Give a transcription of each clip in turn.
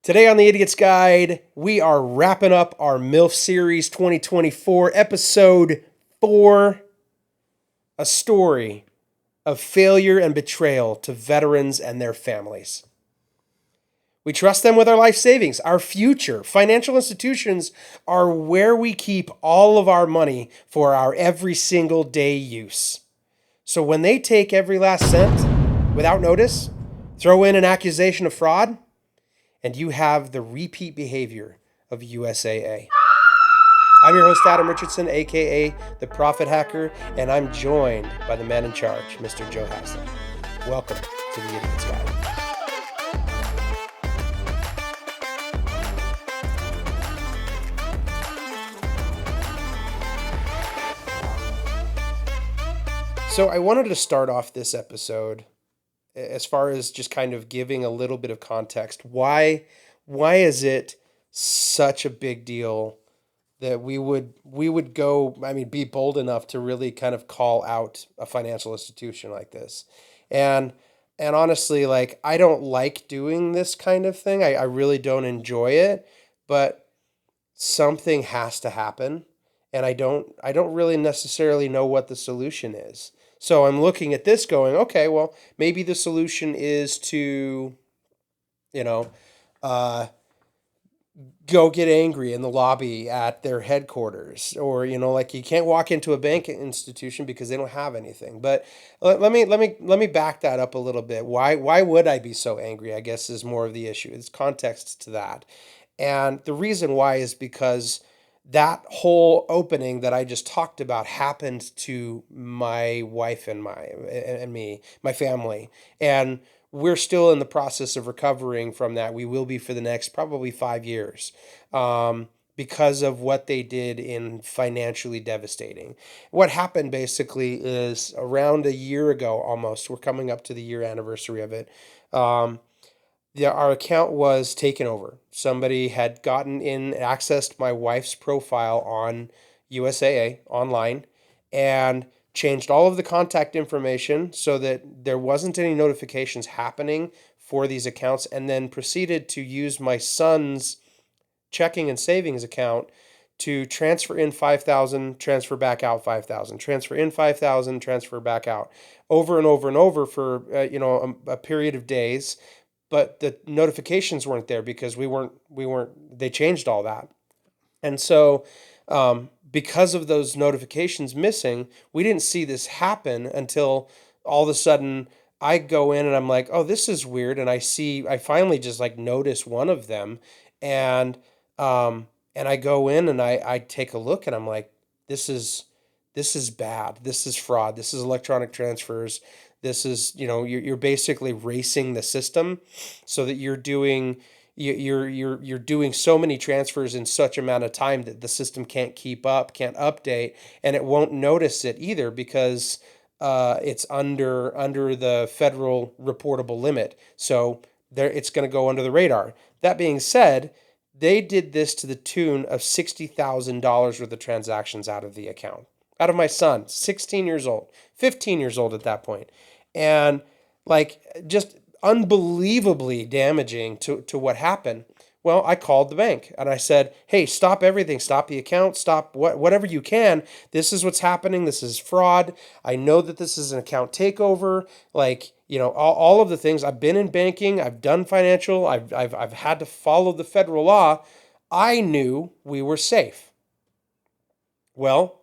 Today on the Idiot's Guide, we are wrapping up our M.I.L.F. series 2024, episode 4, a story of failure and betrayal to veterans and their families. We trust them with our life savings, our future. Financial institutions are where we keep all of our money for our every single day use. So when they take every last cent without notice, throw in an accusation of fraud, and you have the repeat behavior of USAA. I'm your host, Adam Richardson, aka the Profit Hacker, and I'm joined by the man in charge, Mr. Joe Haslam. Welcome to the Idiot's Guide. So I wanted to start off this episode as far as just kind of giving a little bit of context. Why is it such a big deal that we would be bold enough to really kind of call out a financial institution like this? And honestly, like, I don't like doing this kind of thing. I really don't enjoy it, but something has to happen. And I don't really necessarily know what the solution is. So I'm looking at this going, okay, well, maybe the solution is to, go get angry in the lobby at their headquarters, or, like, you can't walk into a bank institution because they don't have anything. But let me back that up a little bit. Why would I be so angry, I guess, is more of the issue. It's context to that. And the reason why is because that whole opening that I just talked about happened to my wife and my family. And we're still in the process of recovering from that. We will be for the next probably 5 years because of what they did in financially devastating. What happened basically is around a year ago, almost, we're coming up to the year anniversary of it. Our account was taken over. Somebody had gotten in, accessed my wife's profile on USAA online, and changed all of the contact information so that there wasn't any notifications happening for these accounts, and then proceeded to use my son's checking and savings account to transfer in 5,000, transfer back out 5,000, transfer in 5,000, transfer back out, over and over and over for a period of days. But the notifications weren't there because they changed all that. And so because of those notifications missing, we didn't see this happen until all of a sudden I go in and I'm like, oh, this is weird. And I finally just like notice one of them, and I go in and I take a look, and I'm like, this is bad. This is fraud. This is electronic transfers. This is, you're basically racing the system so that you're doing so many transfers in such amount of time that the system can't keep up, can't update, and it won't notice it either because it's under the federal reportable limit. So it's going to go under the radar. That being said, they did this to the tune of $60,000 worth of transactions out of the account. Out of my son, 16 years old, 15 years old at that point. And like, just unbelievably damaging to what happened. Well, I called the bank and I said, hey, stop everything. Stop the account. Stop whatever you can. This is what's happening. This is fraud. I know that this is an account takeover. Like, all of the things. I've been in banking. I've done financial. I've had to follow the federal law. I knew we were safe. Well,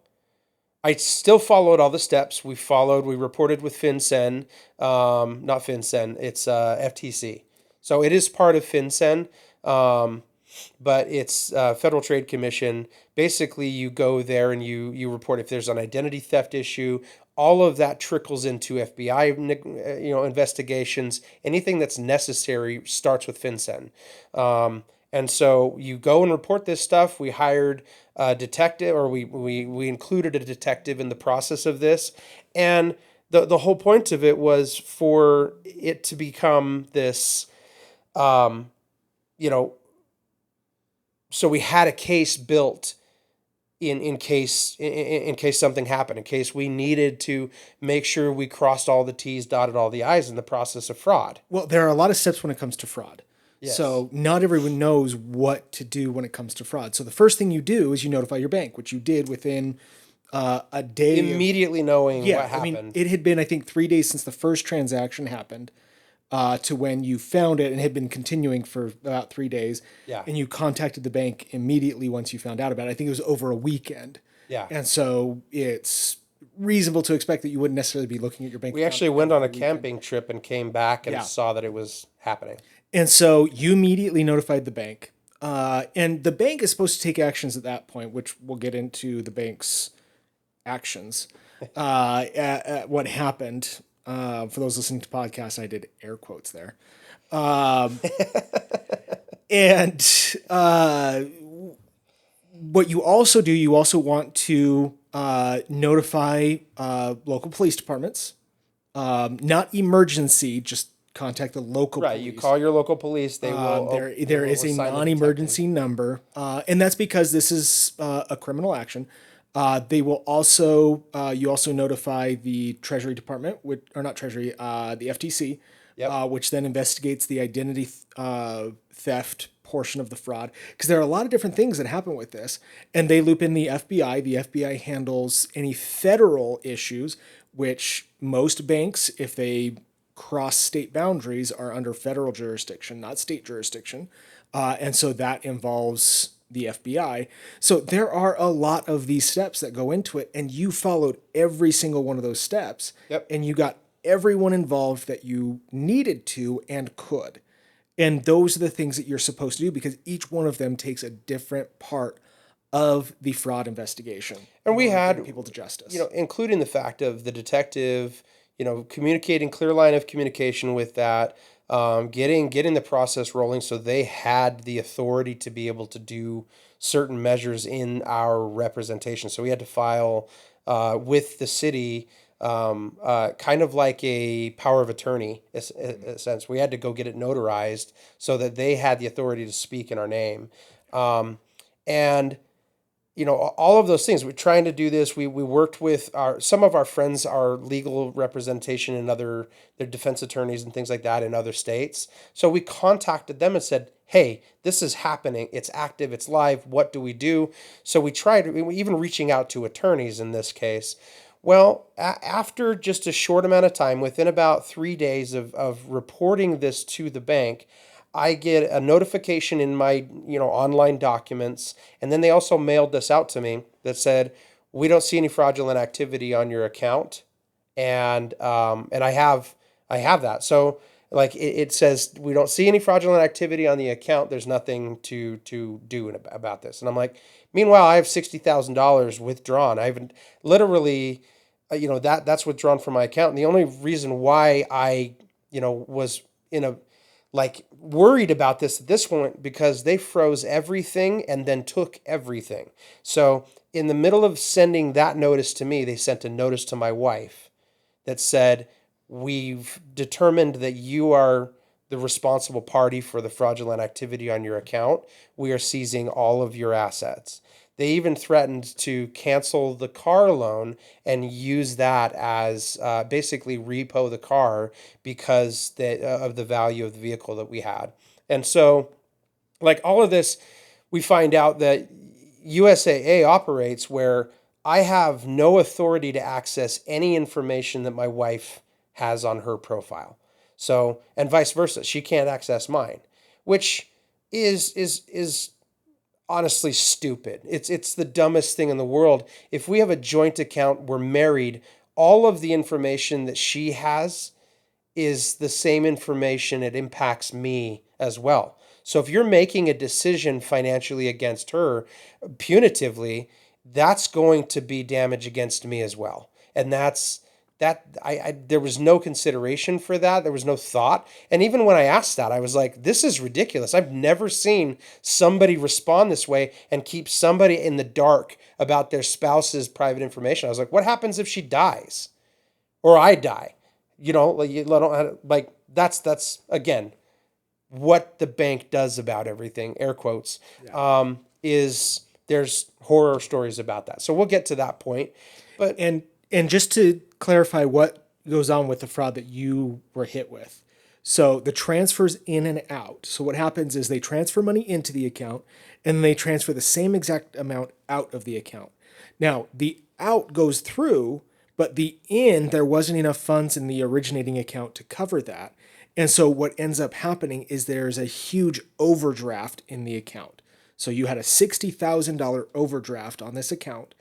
I still followed all the steps. We reported with FinCEN, not FinCEN, it's FTC. So it is part of FinCEN, but it's Federal Trade Commission. Basically, you go there and you report if there's an identity theft issue. All of that trickles into FBI, investigations. Anything that's necessary starts with FinCEN. And so you go and report this stuff. We hired a detective, or we included a detective in the process of this. And the whole point of it was for it to become this, so we had a case built in case something happened, in case we needed to make sure we crossed all the T's, dotted all the I's in the process of fraud. Well, there are a lot of steps when it comes to fraud. Yes. So not everyone knows what to do when it comes to fraud. So the first thing you do is you notify your bank, which you did within a day of, Immediately knowing yeah, what I mean, happened. it had been, I think, 3 days since the first transaction happened to when you found it and had been continuing for about 3 days. Yeah. And you contacted the bank immediately once you found out about it. I think it was over a weekend. Yeah. And so it's reasonable to expect that you wouldn't necessarily be looking at your bank We account actually went on a every weekend. camping trip and came back and Yeah. saw that it was happening. And so you immediately notified the bank. And the bank is supposed to take actions at that point, which we'll get into the bank's actions. At what happened. For those listening to podcasts, I did air quotes there. And what you also do, you also want to notify local police departments. Not emergency, just contact the local Right. You police. call your local police. They There will is a assign the detective. non-emergency number, and that's because this is a criminal action. They will also you also notify the Treasury Department, or not Treasury, the FTC, Yep. which then investigates the identity theft portion of the fraud. Because there are a lot of different things that happen with this, and they loop in the FBI. The FBI handles any federal issues, which most banks, if they cross state boundaries, are under federal jurisdiction, not state jurisdiction. And so that involves the FBI. So there are a lot of these steps that go into it, and you followed every single one of those steps, Yep. and you got everyone involved that you needed to and could. And those are the things that you're supposed to do because each one of them takes a different part of the fraud investigation And in we order to bring had, people to justice. including the fact of the detective, communicating clear line of communication with that, getting the process rolling, so they had the authority to be able to do certain measures in our representation. So we had to file with the city, kind of like a power of attorney, in a sense. We had to go get it notarized so that they had the authority to speak in our name. And all of those things. We're trying to do this. We worked with some of our friends, our legal representation and their defense attorneys and things like that in other states. So we contacted them and said, "Hey, this is happening. It's active. It's live. What do we do?" So we tried, even reaching out to attorneys in this case. Well, after just a short amount of time, within about 3 days of reporting this to the bank, I get a notification in my online documents, and then they also mailed this out to me that said, "We don't see any fraudulent activity on your account," and I have that. So like it says, "We don't see any fraudulent activity on the account. There's nothing to do about this." And I'm like, meanwhile, I have $60,000 withdrawn. I haven't literally, that's withdrawn from my account. And the only reason why I was in a like worried about this at this point because they froze everything and then took everything. So in the middle of sending that notice to me, they sent a notice to my wife that said, "We've determined that you are the responsible party for the fraudulent activity on your account. We are seizing all of your assets." They even threatened to cancel the car loan and use that as basically repo the car because of the value of the vehicle that we had. And so, like all of this, we find out that USAA operates where I have no authority to access any information that my wife has on her profile. So, and vice versa, she can't access mine, which is honestly stupid. It's the dumbest thing in the world. If we have a joint account, we're married, all of the information that she has is the same information. It impacts me as well. So if you're making a decision financially against her punitively, that's going to be damage against me as well. And I there was no consideration for that. There was no thought. And even when I asked that, I was like, this is ridiculous. I've never seen somebody respond this way and keep somebody in the dark about their spouse's private information. I was like, what happens if she dies or I die? Like that's again what the bank does about everything, air quotes, Yeah. is there's horror stories about that. So we'll get to that point. But And just to clarify what goes on with the fraud that you were hit with. So the transfers in and out. So what happens is they transfer money into the account and they transfer the same exact amount out of the account. Now, the out goes through, but the in, there wasn't enough funds in the originating account to cover that. And so what ends up happening is there's a huge overdraft in the account. So you had a $60,000 overdraft on this account.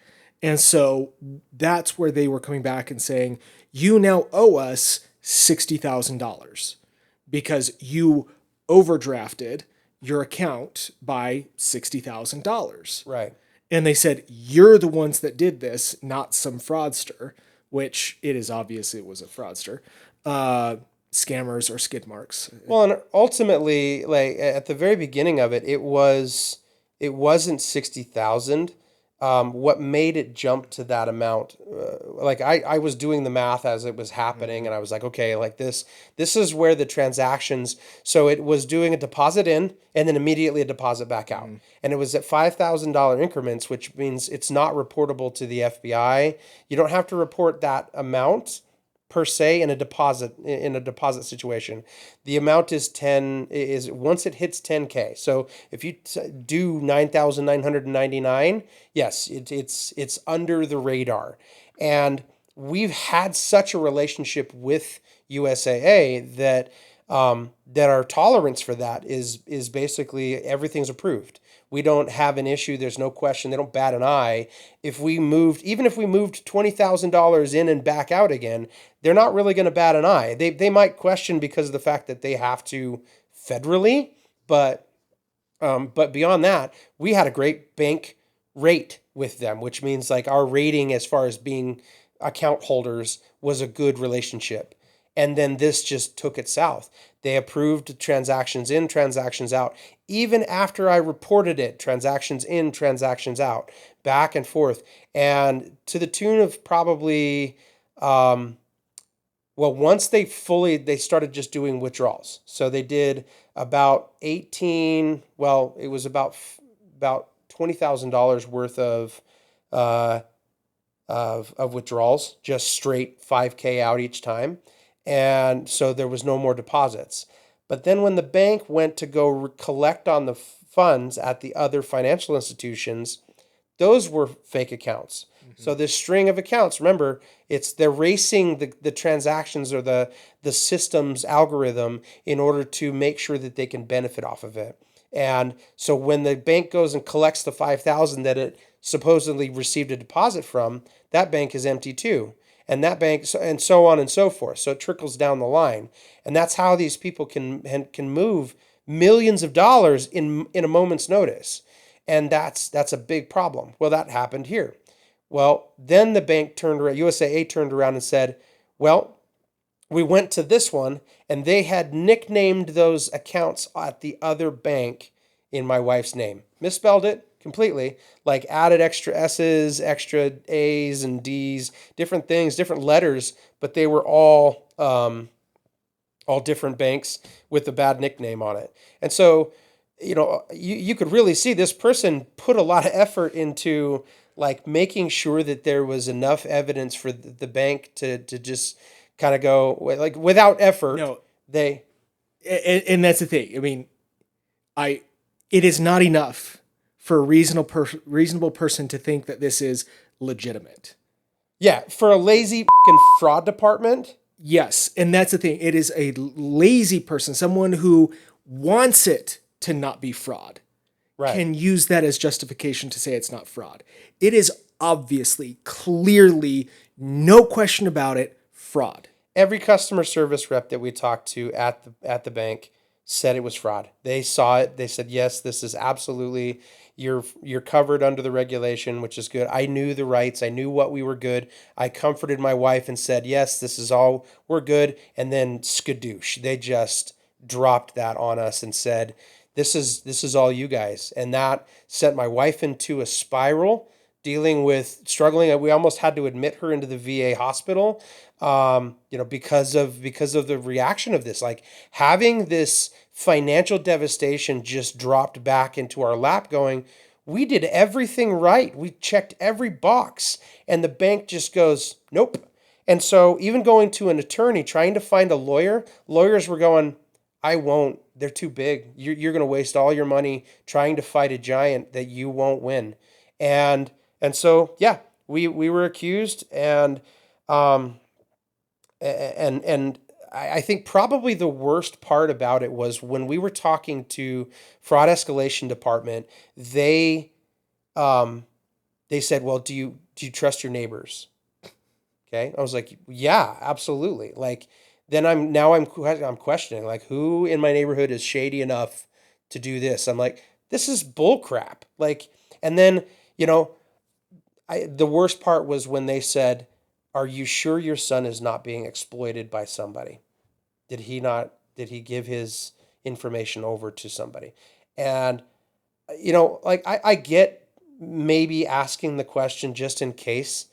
And so that's where they were coming back and saying, you now owe us $60,000 because you overdrafted your account by $60,000. Right. And they said, you're the ones that did this, not some fraudster, which it is obvious it was a fraudster. Scammers or skid marks. Well, and ultimately, like at the very beginning of it, it wasn't 60,000. What made it jump to that amount? Like I was doing the math as it was happening, and I was like, okay, like this is where the transactions. So it was doing a deposit in, and then immediately a deposit back out, and it was at $5,000 increments, which means it's not reportable to the FBI. You don't have to report that amount per se in a deposit situation. The amount is 10 is once it hits 10K. So if you do 9,999, yes, it's under the radar. And we've had such a relationship with USAA that that our tolerance for that is basically everything's approved. We don't have an issue. There's no question. They don't bat an eye. Even if we moved $20,000 in and back out again, they're not really going to bat an eye. They might question because of the fact that they have to federally, but beyond that, we had a great bank rate with them, which means like our rating as far as being account holders was a good relationship. And then this just took it south. They approved transactions in, transactions out. Even after I reported it, transactions in, transactions out, back and forth. And to the tune of probably, once they started just doing withdrawals. So they did about 18, it was about $20,000 worth of withdrawals, just straight 5K out each time. And so there was no more deposits. But then when the bank went to go collect on the funds at the other financial institutions, those were fake accounts. Mm-hmm. So this string of accounts, remember, they're racing the transactions or the system's algorithm in order to make sure that they can benefit off of it. And so when the bank goes and collects the 5,000 that it supposedly received a deposit from, that bank is empty too. And that bank, and so on and so forth. So it trickles down the line. And that's how these people can move millions of dollars in a moment's notice. And that's a big problem. Well, that happened here. Well, then the bank turned around, USAA turned around and said, well, we went to this one, and they had nicknamed those accounts at the other bank in my wife's name. Misspelled it completely, like added extra S's, extra A's and D's, different things, different letters, but they were all different banks with a bad nickname on it. And so, you could really see this person put a lot of effort into like making sure that there was enough evidence for the bank to just kind of go like without effort. No, they, and that's the thing. I mean, it is not enough for a reasonable person to think that this is legitimate. Yeah, for a lazy fucking fraud department. Yes, and that's the thing. It is a lazy person, someone who wants it to not be fraud, right, can use that as justification to say it's not fraud. It is obviously, clearly, no question about it, fraud. Every customer service rep that we talked to at the bank said it was fraud. They saw it. They said, yes, this is absolutely, you're covered under the regulation, which is good. I knew the rights. I knew what we were good. I comforted my wife and said, yes, this is all, we're good. And then skadoosh, they just dropped that on us and said, this is all you guys. And that sent my wife into a spiral, struggling. We almost had to admit her into the VA hospital, because of the reaction of this, like having this financial devastation just dropped back into our lap going, we did everything right. We checked every box, and the bank just goes, nope. And so even going to an attorney, trying to find a lawyer, lawyers were going, I won't. They're too big. You're going to waste all your money trying to fight a giant that you won't win. And so yeah, we were accused, um and I think probably the worst part about it was when we were talking to fraud escalation department, they um they said, well, do you trust your neighbors? Okay. I was like, yeah, absolutely. Like, then I'm questioning, like, who in my neighborhood is shady enough to do this? I'm like, this is bull crap. Like, and then, you know, the worst part was when they said, are you sure your son is not being exploited by somebody? Did he give his information over to somebody? And, like, I get maybe asking the question just in case,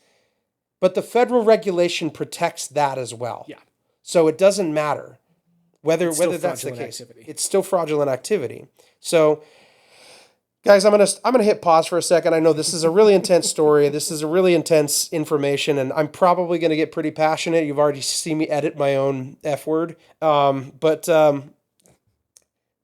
but the federal regulation protects that as well. Yeah. So it doesn't matter It's still whether that's the fraudulent case. activity. It's still fraudulent activity. So guys, I'm gonna hit pause for a second. I know this is a really intense story. This is a really intense information, and I'm probably gonna get pretty passionate. You've already seen me edit my own F word. But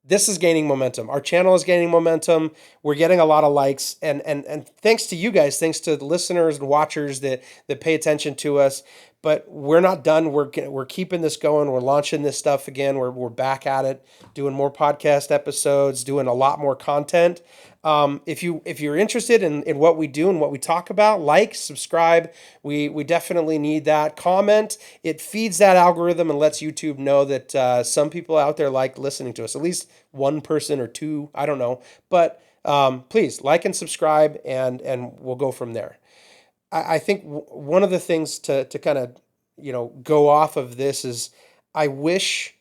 this is gaining momentum. Our channel is gaining momentum. We're getting a lot of likes, and thanks to you guys, thanks to the listeners and watchers that pay attention to us. But we're not done. We're keeping this going. We're launching this stuff again. We're back at it, doing more podcast episodes, doing a lot more content. If you're interested in what we do and what we talk about, like, subscribe. We definitely need that. Comment. It feeds that algorithm and lets YouTube know that some people out there like listening to us. At least one person or two. I don't know, but please like and subscribe, and we'll go from there. I think one of the things to kind of go off of this is I wish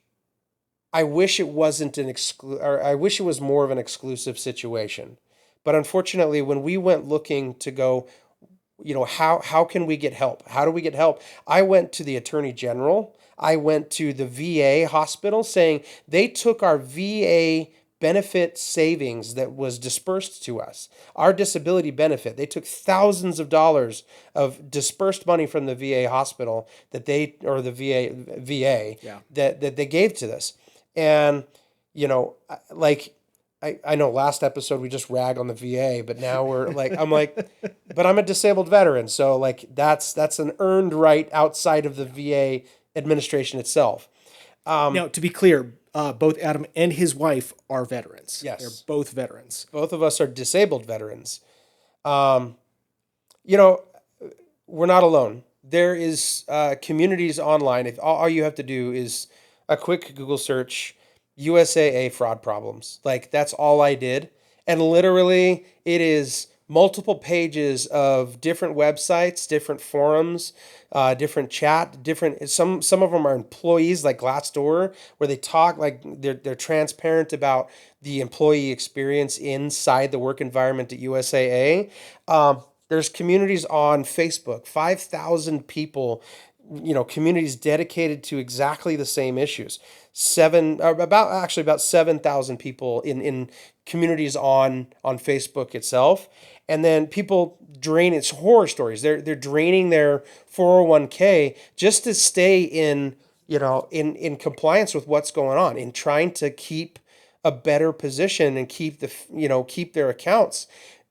I wish it wasn't or I wish it was more of an exclusive situation. But unfortunately, when we went looking to go, how can we get help? How do we get help? I went to the Attorney General. I went to the VA hospital saying they took our VA benefit savings that was dispersed to us, our disability benefit. They took thousands of dollars of dispersed money from the VA hospital or the VA Yeah. that they gave to this. And, like, I know last episode we just rag on the VA, but now I'm like, but I'm a disabled veteran. So like that's an earned right outside of the VA administration itself. Now, to be clear, both Adam and his wife are veterans. Yes. They're both veterans. Both of us are disabled veterans. Um, you know, we're not alone. There is communities online. If all you have to do is a quick Google search, USAA fraud problems. Like that's all I did, and literally it is multiple pages of different websites, different forums, different chat, different. Some of them are employees like Glassdoor, where they talk like they're transparent about the employee experience inside the work environment at USAA. There's communities on Facebook, 5,000 people, communities dedicated to exactly the same issues. About 7,000 people in communities on Facebook itself. And then people drain, it's horror stories. They're draining their 401k just to stay in compliance with what's going on, in trying to keep a better position and keep their accounts.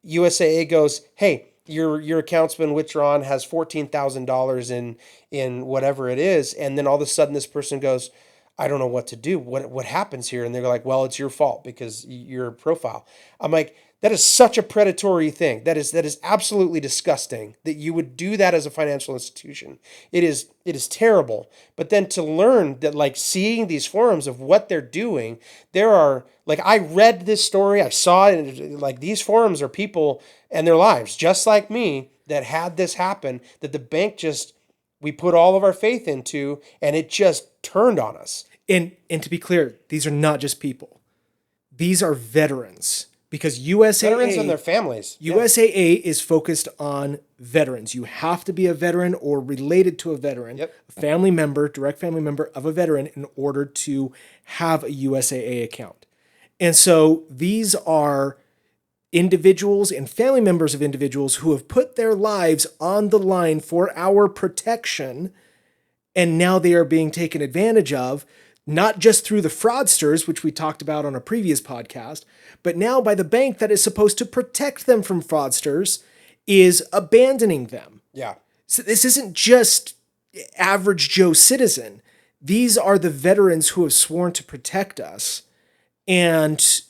USAA goes, hey, your account's been withdrawn, has $14,000 in whatever it is, and then all of a sudden this person goes, I don't know what to do. What happens here? And they're like, well, it's your fault because your profile. I'm like, that is such a predatory thing. That is absolutely disgusting that you would do that as a financial institution. It is terrible. But then to learn that, like, seeing these forums of what they're doing, there are, like, I read this story, I saw it, like, these forums are people and their lives just like me that had this happen, that the bank we put all of our faith into, and it just turned on us. And to be clear, these are not just people. These are veterans. Because USAA, veterans and their families. USAA is focused on veterans. You have to be a veteran or related to a veteran, Yep. a family member, direct family member of a veteran, in order to have a USAA account. And so these are individuals and family members of individuals who have put their lives on the line for our protection, And now they are being taken advantage of, not just through the fraudsters, which we talked about on a previous podcast, but now by the bank that is supposed to protect them from fraudsters is abandoning them. Yeah. So this isn't just average Joe citizen. These are the veterans who have sworn to protect us, and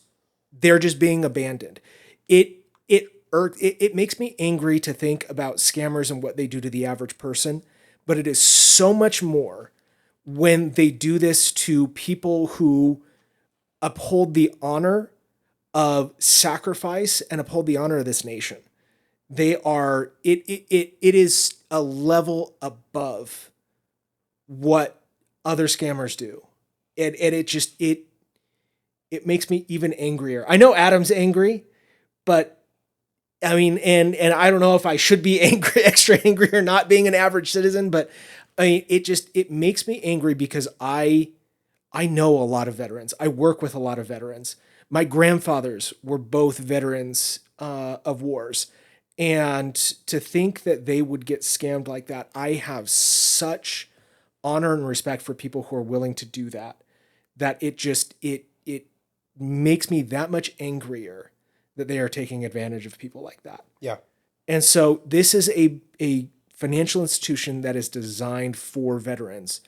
they're just being abandoned. It makes me angry to think about scammers and what they do to the average person, but it is so much more when they do this to people who uphold the honor of sacrifice and uphold the honor of this nation. They are it is a level above what other scammers do. And it makes me even angrier. I know Adam's angry, but I mean, and I don't know if I should be angry, extra angry, or not being an average citizen, but I mean, it makes me angry because I know a lot of veterans. I work with a lot of veterans. My grandfathers were both veterans of wars, and to think that they would get scammed like that, I have such honor and respect for people who are willing to do that. That it makes me that much angrier that they are taking advantage of people like that. Yeah. And so this is a financial institution that is designed for veterans,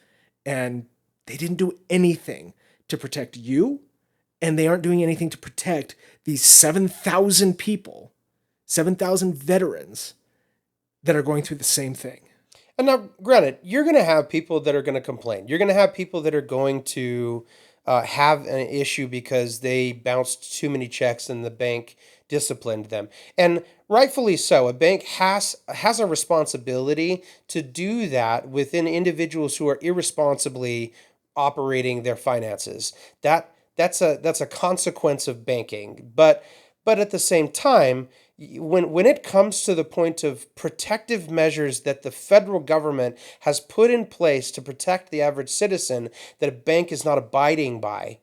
and they didn't do anything to protect you, and they aren't doing anything to protect these 7,000 people, 7,000 veterans that are going through the same thing. And now, granted, you're going to have people that are going to complain. You're going to have people that are going to have an issue because they bounced too many checks and the bank disciplined them. And rightfully so. A bank has a responsibility to do that within individuals who are irresponsibly operating their finances. That's a consequence of banking. But at the same time, when it comes to the point of protective measures that the federal government has put in place to protect the average citizen that a bank is not abiding by,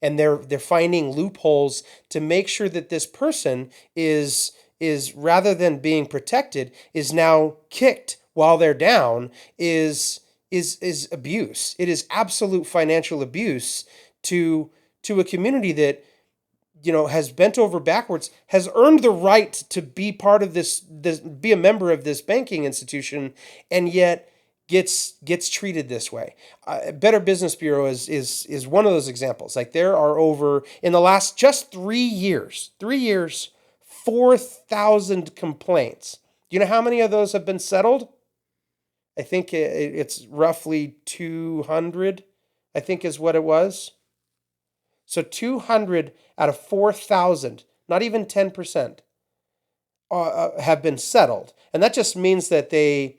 and they're finding loopholes to make sure that this person is rather than being protected is now kicked while they're down is abuse. It is absolute financial abuse to a community that has bent over backwards, has earned the right to be part of this be a member of this banking institution, and yet gets treated this way. Better Business Bureau is one of those examples. Like, there are over, in the last just 3 years, 4,000 complaints. Do you know how many of those have been settled? I think it's roughly 200, I think is what it was. So 200 out of 4,000, not even 10%, have been settled. And that just means that they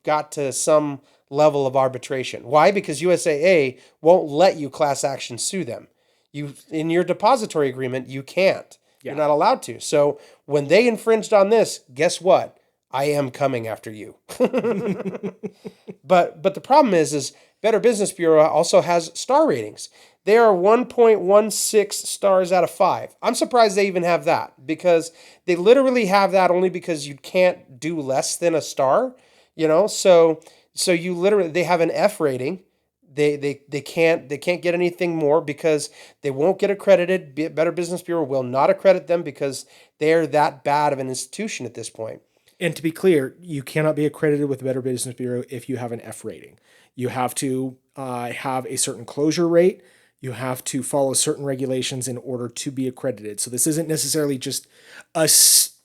got to some level of arbitration. Why? Because USAA won't let you class action sue them. In your depository agreement, you can't. Yeah. You're not allowed to. So when they infringed on this, guess what? I am coming after you. But the problem is Better Business Bureau also has star ratings. They are 1.16 stars out of 5. I'm surprised they even have that, because they literally have that only because you can't do less than a star, So you literally, they have an F rating. They can't get anything more because they won't get accredited. Better Business Bureau will not accredit them because they're that bad of an institution at this point. And to be clear, you cannot be accredited with the Better Business Bureau if you have an F rating. You have to have a certain closure rate. You have to follow certain regulations in order to be accredited. So this isn't necessarily just us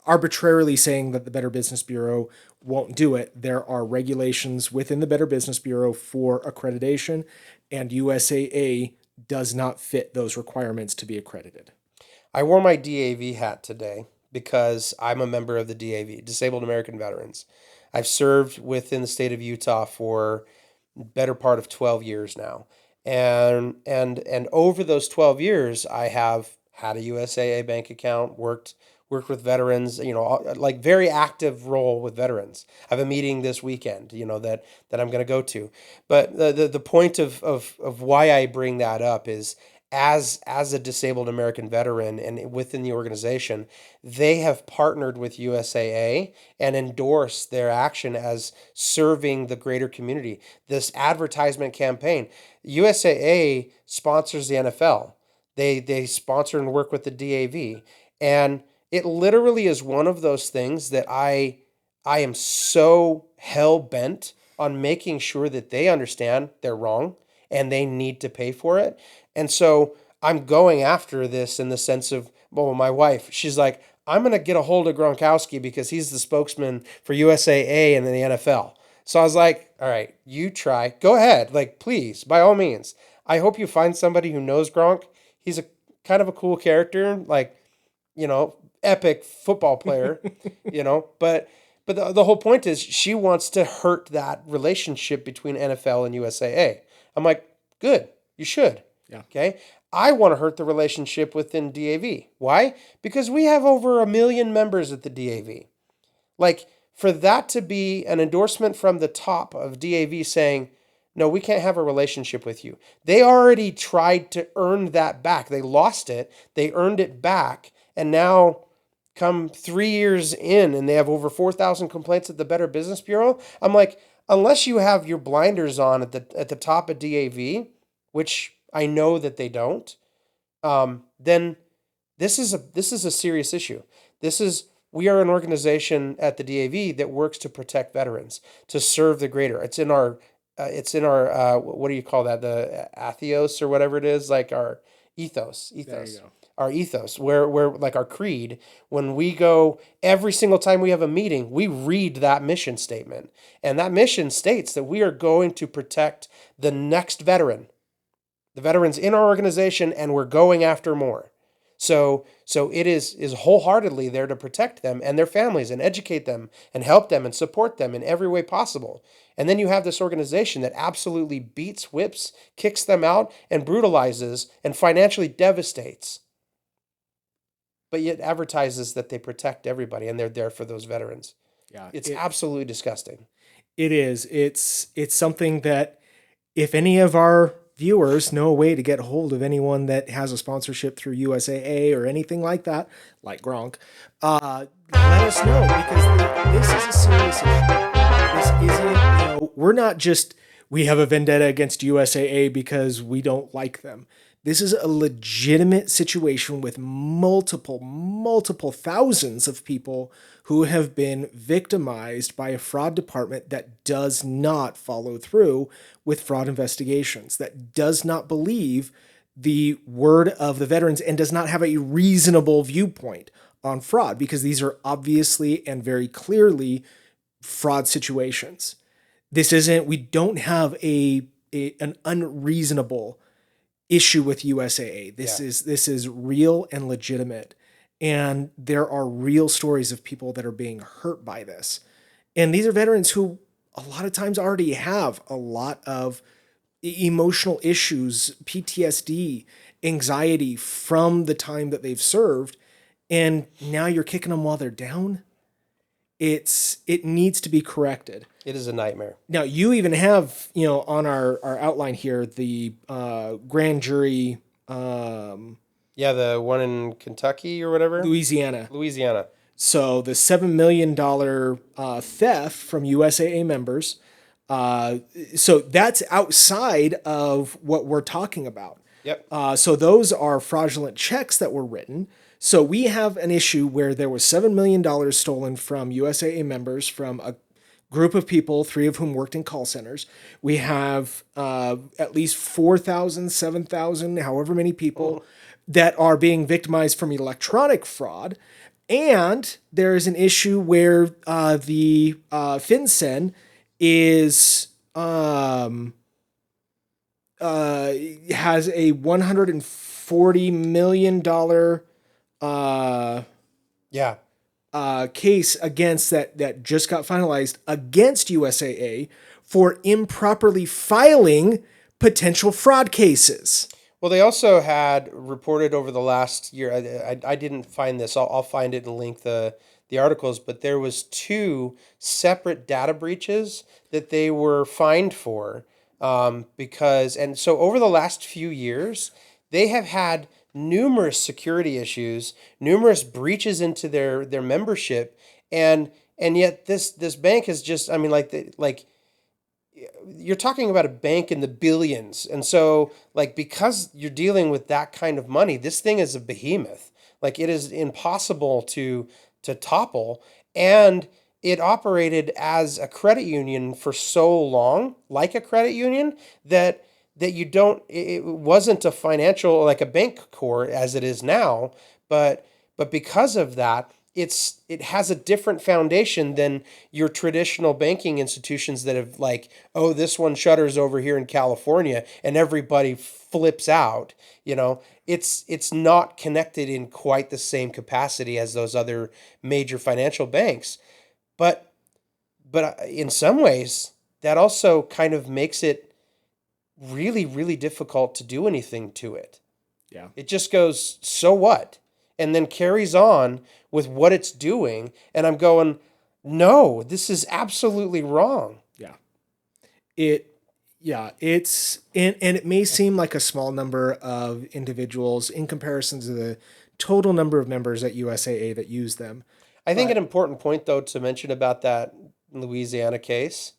arbitrarily saying that the Better Business Bureau won't do it. There are regulations within the Better Business Bureau for accreditation, and USAA does not fit those requirements to be accredited. I wore my DAV hat today because I'm a member of the DAV, Disabled American Veterans. I've served within the state of Utah for better part of 12 years now. And over those 12 years, I have had a USAA bank account, worked with veterans, like very active role with veterans. I have a meeting this weekend, that I'm going to go to. But the point of why I bring that up is as a disabled American veteran and within the organization, they have partnered with USAA and endorsed their action as serving the greater community. This advertisement campaign, USAA sponsors the NFL. They sponsor and work with the DAV, and it literally is one of those things that I am so hell bent on making sure that they understand they're wrong and they need to pay for it. And so I'm going after this in the sense of, well, my wife, she's like, I'm going to get a hold of Gronkowski because he's the spokesman for USAA and the NFL. So I was like, all right, you try. Go ahead. Like, please, by all means. I hope you find somebody who knows Gronk. He's a kind of a cool character, like, epic football player, but the whole point is she wants to hurt that relationship between NFL and USAA. I'm like, good, you should. Yeah. Okay. I want to hurt the relationship within DAV. Why? Because we have over 1 million members at the DAV. Like, for that to be an endorsement from the top of DAV saying, no, we can't have a relationship with you. They already tried to earn that back. They lost it. They earned it back. And now, come 3 years in, and they have over 4,000 complaints at the Better Business Bureau. I'm like, unless you have your blinders on at the top of DAV, which I know that they don't, then this is a serious issue. We are an organization at the DAV that works to protect veterans, to serve the greater. It's in our what do you call that? The atheos or whatever it is, like our ethos. There you go. Our ethos, where like our creed, when we go every single time we have a meeting, we read that mission statement. And that mission states that we are going to protect the next veteran, the veterans in our organization, and we're going after more. So it is wholeheartedly there to protect them and their families and educate them and help them and support them in every way possible. And then you have this organization that absolutely beats, whips, kicks them out, and brutalizes and financially devastates, but yet advertises that they protect everybody and they're there for those veterans. Yeah. It's absolutely disgusting. It is. It's something that if any of our viewers know a way to get a hold of anyone that has a sponsorship through USAA or anything like that, like Gronk, let us know, because this is a serious issue. This isn't, we're not just, we have a vendetta against USAA because we don't like them. This is a legitimate situation with multiple thousands of people who have been victimized by a fraud department that does not follow through with fraud investigations, that does not believe the word of the veterans, and does not have a reasonable viewpoint on fraud, because these are obviously and very clearly fraud situations. We don't have an unreasonable issue with USAA. This is real and legitimate. And there are real stories of people that are being hurt by this. And these are veterans who a lot of times already have a lot of emotional issues, PTSD, anxiety from the time that they've served. And now you're kicking them while they're down. It needs to be corrected. It is a nightmare. Now, you even have, on our outline here, the grand jury. Yeah, the one in Kentucky or whatever. Louisiana. So the $7 million theft from USAA members. So that's outside of what we're talking about. Yep. So those are fraudulent checks that were written. So we have an issue where there was $7 million stolen from USAA members from a group of people, 3 of whom worked in call centers. We have at least 4,000, 7,000, however many people that are being victimized from electronic fraud. And there is an issue where the FinCEN is has a $140 million case against that just got finalized against USAA for improperly filing potential fraud cases. Well, they also had reported over the last year. I didn't find this. I'll find it and link the articles. But there was 2 separate data breaches that they were fined for, because, and so over the last few years, They have had numerous security issues, numerous breaches into their membership, and yet this bank is just, I mean, like you're talking about a bank in the billions. And so, like, because you're dealing with that kind of money, this thing is a behemoth. Like, it is impossible to topple. And it operated as a credit union for so long, like a credit union, that you don't, it wasn't a financial, like a bank core as it is now, but because of that, it has a different foundation than your traditional banking institutions that have, like, oh, this one shutters over here in California and everybody flips out. It's not connected in quite the same capacity as those other major financial banks. But in some ways, that also kind of makes it really, really difficult to do anything to it. Yeah. It just goes, so what? And then carries on with what it's doing. And I'm going, no, this is absolutely wrong. Yeah. And it may seem like a small number of individuals in comparison to the total number of members at USAA that use them. I think But an important point, though, to mention about that Louisiana case,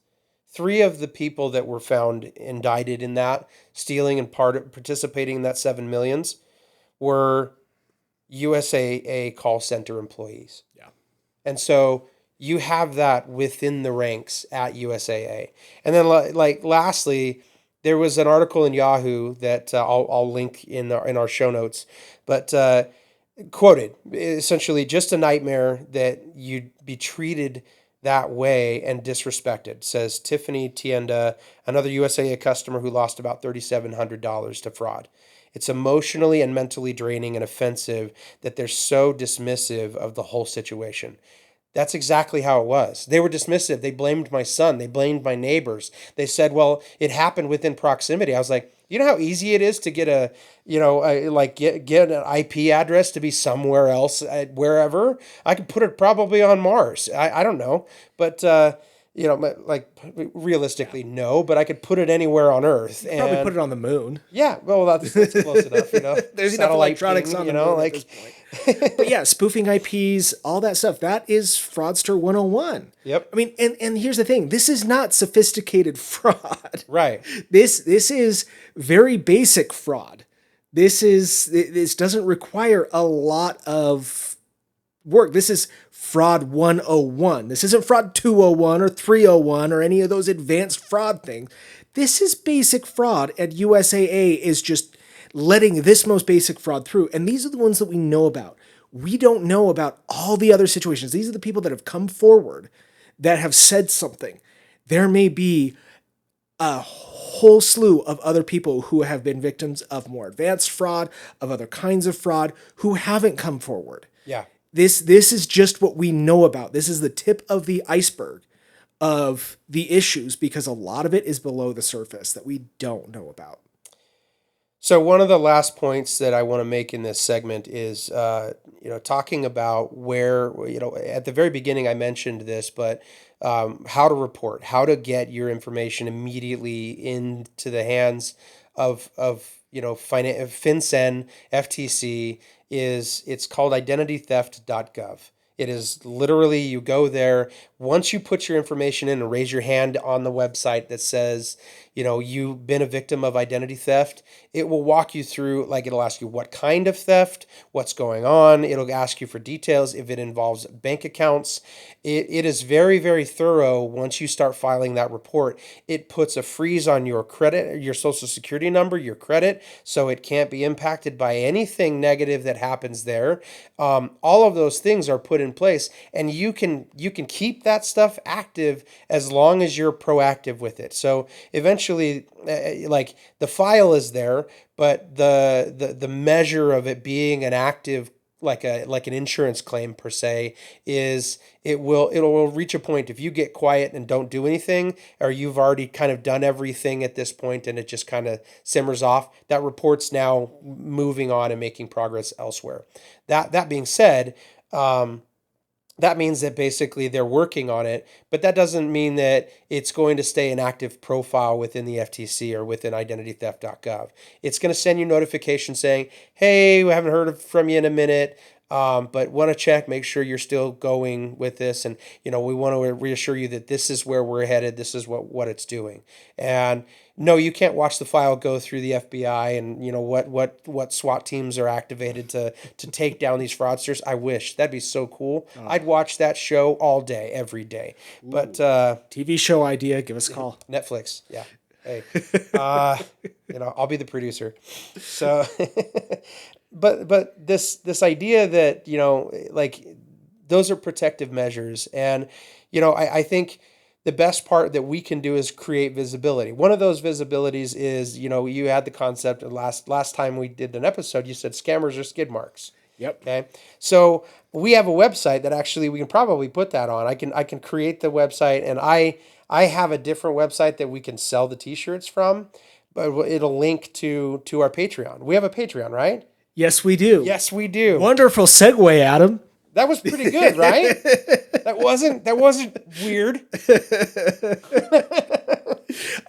three of the people that were found indicted in that, stealing and participating in that 7 millions, were USAA call center employees. yeah. And so you have that within the ranks at USAA. And then, like, lastly, there was an article in Yahoo that I'll link in our show notes, but quoted essentially, just a nightmare that you'd be treated that way and disrespected, says Tiffany Tienda, another USAA customer who lost about $3,700 to fraud. It's emotionally and mentally draining and offensive that they're so dismissive of the whole situation. That's exactly how it was. They were dismissive. They blamed my son. They blamed my neighbors. They said, well, it happened within proximity. I was like, you know how easy it is to get get an IP address to be somewhere else, wherever? I could put it probably on Mars. I don't know. But, like, realistically, no, but I could put it anywhere on Earth. Probably And put it on the moon. yeah, well, that's close enough, There's enough electronics on the moon like, at this point. But yeah, spoofing IPs, all that stuff, that is Fraudster 101. Yep. I mean, and here's the thing. This is not sophisticated fraud. Right. This is very basic fraud. This doesn't require a lot of work. This is fraud 101. This isn't fraud 201 or 301 or any of those advanced fraud things. This is basic fraud, and USAA is just letting this most basic fraud through. And these are the ones that we know about. We don't know about all the other situations. These are the people that have come forward that have said something. There may be a whole slew of other people who have been victims of more advanced fraud, of other kinds of fraud, who haven't come forward. Yeah. This is just what we know about. This is the tip of the iceberg of the issues, because a lot of it is below the surface that we don't know about. So one of the last points that I want to make in this segment is, talking about where, at the very beginning I mentioned this, but how to report, how to get your information immediately into the hands of FinCEN, FTC, it's called identitytheft.gov. It is literally, you go there. Once you put your information in and raise your hand on the website that says, you've been a victim of identity theft, it will walk you through, like, it'll ask you what kind of theft, what's going on. It'll ask you for details if it involves bank accounts. It is very, very thorough. Once you start filing that report, it puts a freeze on your credit, your social security number, your credit, so it can't be impacted by anything negative that happens there. All of those things are put in place, and you can keep that stuff active as long as you're proactive with it. So eventually, like, the file is there, but the measure of it being an active, like an insurance claim per se, is it will reach a point if you get quiet and don't do anything, or you've already kind of done everything at this point and it just kind of simmers off. That report's now moving on and making progress elsewhere. That being said, that means that basically they're working on it, but that doesn't mean that it's going to stay an active profile within the FTC or within identitytheft.gov. It's going to send you notifications saying, hey, we haven't heard from you in a minute, but want to check, make sure you're still going with this. And, we want to reassure you that this is where we're headed. This is what it's doing. And no, you can't watch the file go through the FBI and what SWAT teams are activated to take down these fraudsters. I wish that'd be so cool. I'd watch that show all day, every day. But TV show idea, give us a call. Netflix, yeah. Hey, I'll be the producer. So, but this idea that like those are protective measures, and I think the best part that we can do is create visibility. One of those visibilities is, you had the concept of last time we did an episode, you said scammers are skid marks. Yep. Okay. So we have a website that actually we can probably put that on. I can create the website, and I have a different website that we can sell the t-shirts from, but it'll link to our Patreon. We have a Patreon, right? Yes, we do. Yes, we do. Wonderful segue, Adam. That was pretty good, right? That wasn't weird.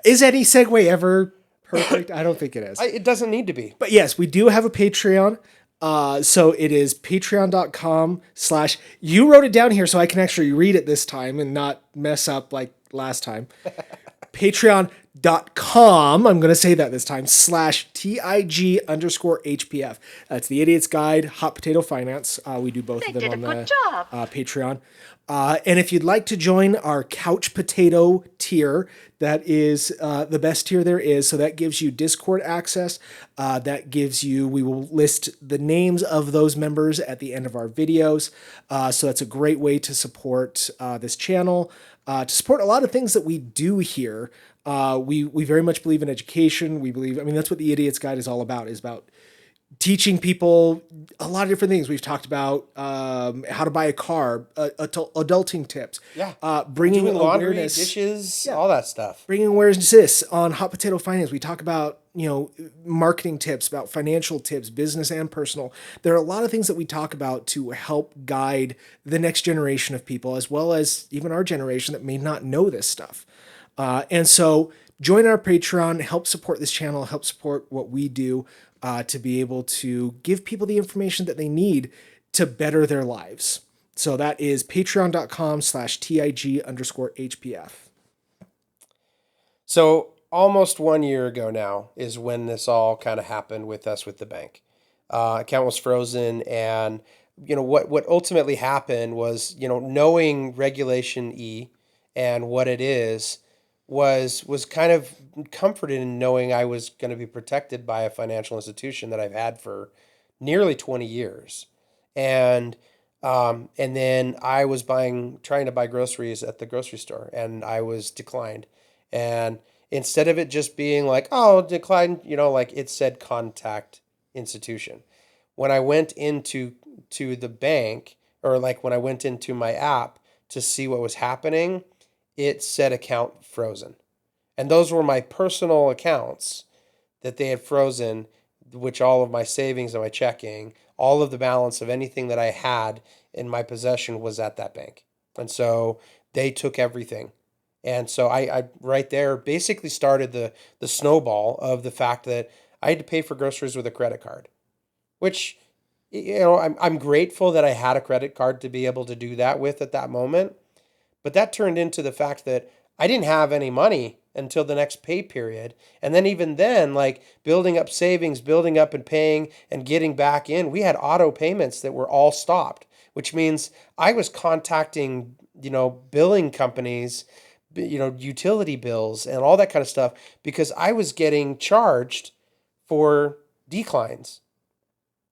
Is any segue ever perfect? I don't think it is. It doesn't need to be. But yes, we do have a Patreon. So it is patreon.com/ you wrote it down here so I can actually read it this time and not mess up like last time. Patreon.com, I'm going to say that this time, /TIG_HPF. That's the Idiot's Guide, Hot Potato Finance. We do both of them on the Patreon. And if you'd like to join our Couch Potato tier, that is the best tier there is. So that gives you Discord access. We will list the names of those members at the end of our videos. So that's a great way to support this channel, to support a lot of things that we do here. We very much believe in education. We believe, that's what the Idiot's Guide is all about, is about teaching people a lot of different things. We've talked about how to buy a car, adulting tips, bringing doing laundry, awareness, dishes, all that stuff. Bringing awareness on Hot Potato Finance. We talk about marketing tips, about financial tips, business and personal. There are a lot of things that we talk about to help guide the next generation of people, as well as even our generation that may not know this stuff. And so join our Patreon, help support this channel, help support what we do, to be able to give people the information that they need to better their lives. So that is patreon.com/TIG_HPF. So almost 1 year ago now is when this all kind of happened with us with the bank. Account was frozen, and what ultimately happened was, knowing Regulation E and what it is, was kind of comforted in knowing I was going to be protected by a financial institution that I've had for nearly 20 years. And then I was trying to buy groceries at the grocery store, and I was declined. And instead of it just being like, oh, declined, like it said contact institution. When I went into the bank, or like when I went into my app to see what was happening, it said account frozen. And those were my personal accounts that they had frozen, which all of my savings and my checking, all of the balance of anything that I had in my possession was at that bank. And so they took everything. And so I right there basically started the snowball of the fact that I had to pay for groceries with a credit card, which, I'm grateful that I had a credit card to be able to do that with at that moment. But that turned into the fact that I didn't have any money until the next pay period. And then even then, like building up savings, building up and paying and getting back in, we had auto payments that were all stopped, which means I was contacting, billing companies, utility bills and all that kind of stuff, because I was getting charged for declines.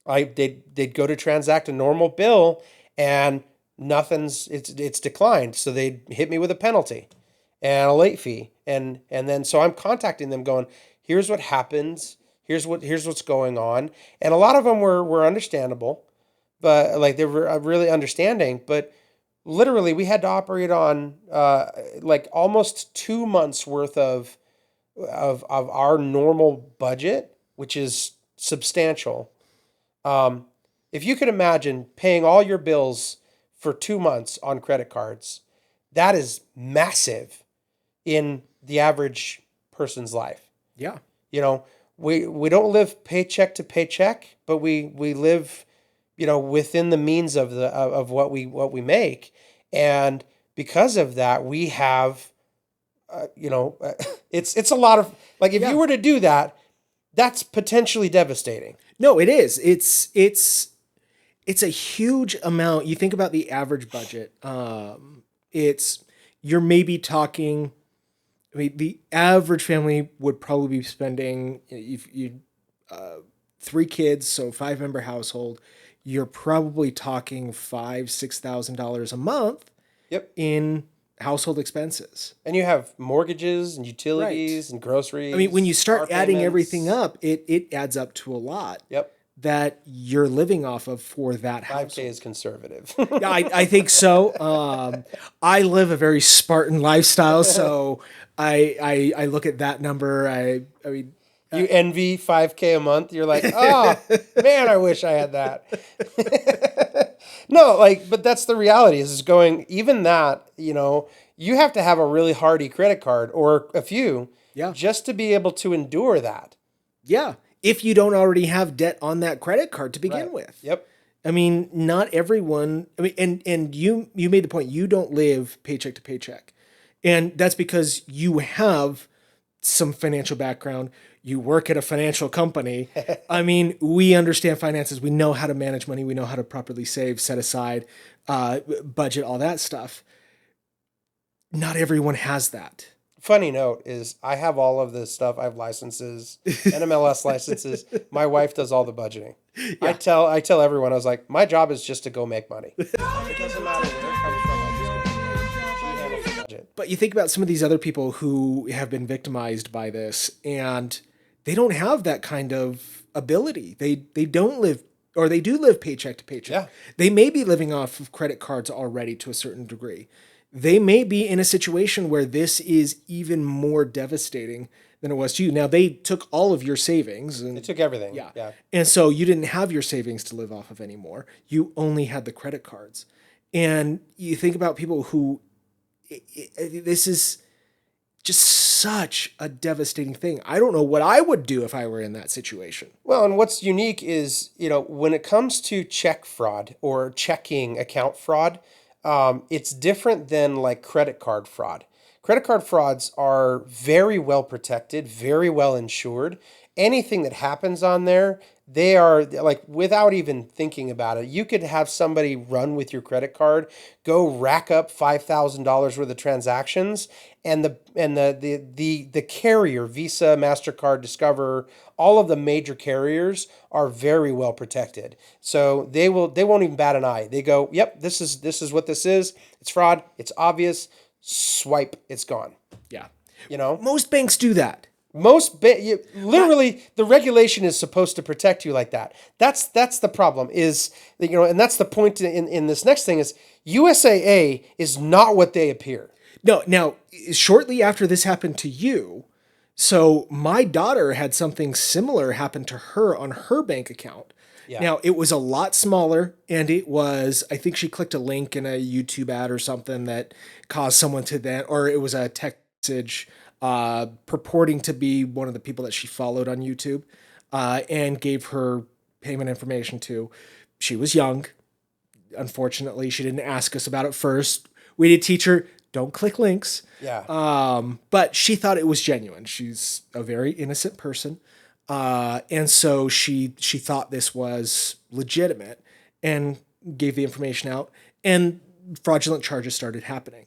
They'd go to transact a normal bill and it's declined. So they hit me with a penalty and a late fee. And then, so I'm contacting them going, here's what happens. Here's what's going on. And a lot of them were understandable, but like they were really understanding, but literally we had to operate on, like almost 2 months worth of our normal budget, which is substantial. If you could imagine paying all your bills for 2 months on credit cards, that is massive in the average person's life. Yeah. You know, we don't live paycheck to paycheck, but we live, within the means of what we make, and because of that, we have, it's a lot of, like, if Yeah. you were to do that, that's potentially devastating. No, it is. It's a huge amount. You think about the average budget. It's you're maybe talking. I mean, the average family would probably be spending, if you 3 kids, so 5-member household. You're probably talking $5,000-6,000 a month Yep. in household expenses. And you have mortgages and Right. utilities and groceries. I mean, when you car start adding everything payments. up, it adds up to a lot Yep. that you're living off of for that 5K household. is conservative. Yeah, I think so. I live a very Spartan lifestyle, so I look at that number. I mean, You envy 5K a month. You're like, oh man, I wish I had that. No, like, but that's the reality is going, even that, you have to have a really hardy credit card or a few Yeah. just to be able to endure that. yeah, if you don't already have debt on that credit card to begin Right. with. Yep. I mean, not everyone. I mean, and you made the point. You don't live paycheck to paycheck, and that's because you have some financial background. You work at a financial company. I mean, we understand finances. We know how to manage money. We know how to properly save, set aside, budget, all that stuff. Not everyone has that. Funny note is I have all of this stuff. I have licenses, NMLS licenses. My wife does all the budgeting. I tell everyone, I was like, my job is just to go make money. It doesn't matter where it comes from. I just go make money. She handles the budget. But you think about some of these other people who have been victimized by this, and they don't have that kind of ability. They don't live, or they do live paycheck to paycheck. Yeah. They may be living off of credit cards already to a certain degree. They may be in a situation where this is even more devastating than it was to you. Now, they took all of your savings. And They took everything. yeah. Yeah. And so you didn't have your savings to live off of anymore. You only had the credit cards. And you think about people who, this is just such a devastating thing. I don't know what I would do if I were in that situation. Well, and what's unique is, when it comes to check fraud or checking account fraud, it's different than like credit card fraud. Credit card frauds are very well protected, very well insured. Anything that happens on there, they are like, without even thinking about it, you could have somebody run with your credit card, go rack up $5,000 worth of transactions, and the carrier, Visa, MasterCard, Discover, all of the major carriers are very well protected. So they won't even bat an eye. They go, yep, this is what this is. It's fraud. It's obvious. Swipe, it's gone. Yeah. Most banks do that. Literally, the regulation is supposed to protect you like that. That's the problem is, and that's the point in this next thing is USAA is not what they appear. No, now, shortly after this happened to you, so my daughter had something similar happen to her on her bank account. Yeah. Now, it was a lot smaller, and it was, I think she clicked a link in a YouTube ad or something that caused someone to then, or it was a text message purporting to be one of the people that she followed on YouTube, and gave her payment information to. She was young. Unfortunately, she didn't ask us about it first. We did teach her, don't click links. Yeah. But she thought it was genuine. She's a very innocent person. And so she thought this was legitimate and gave the information out, and fraudulent charges started happening.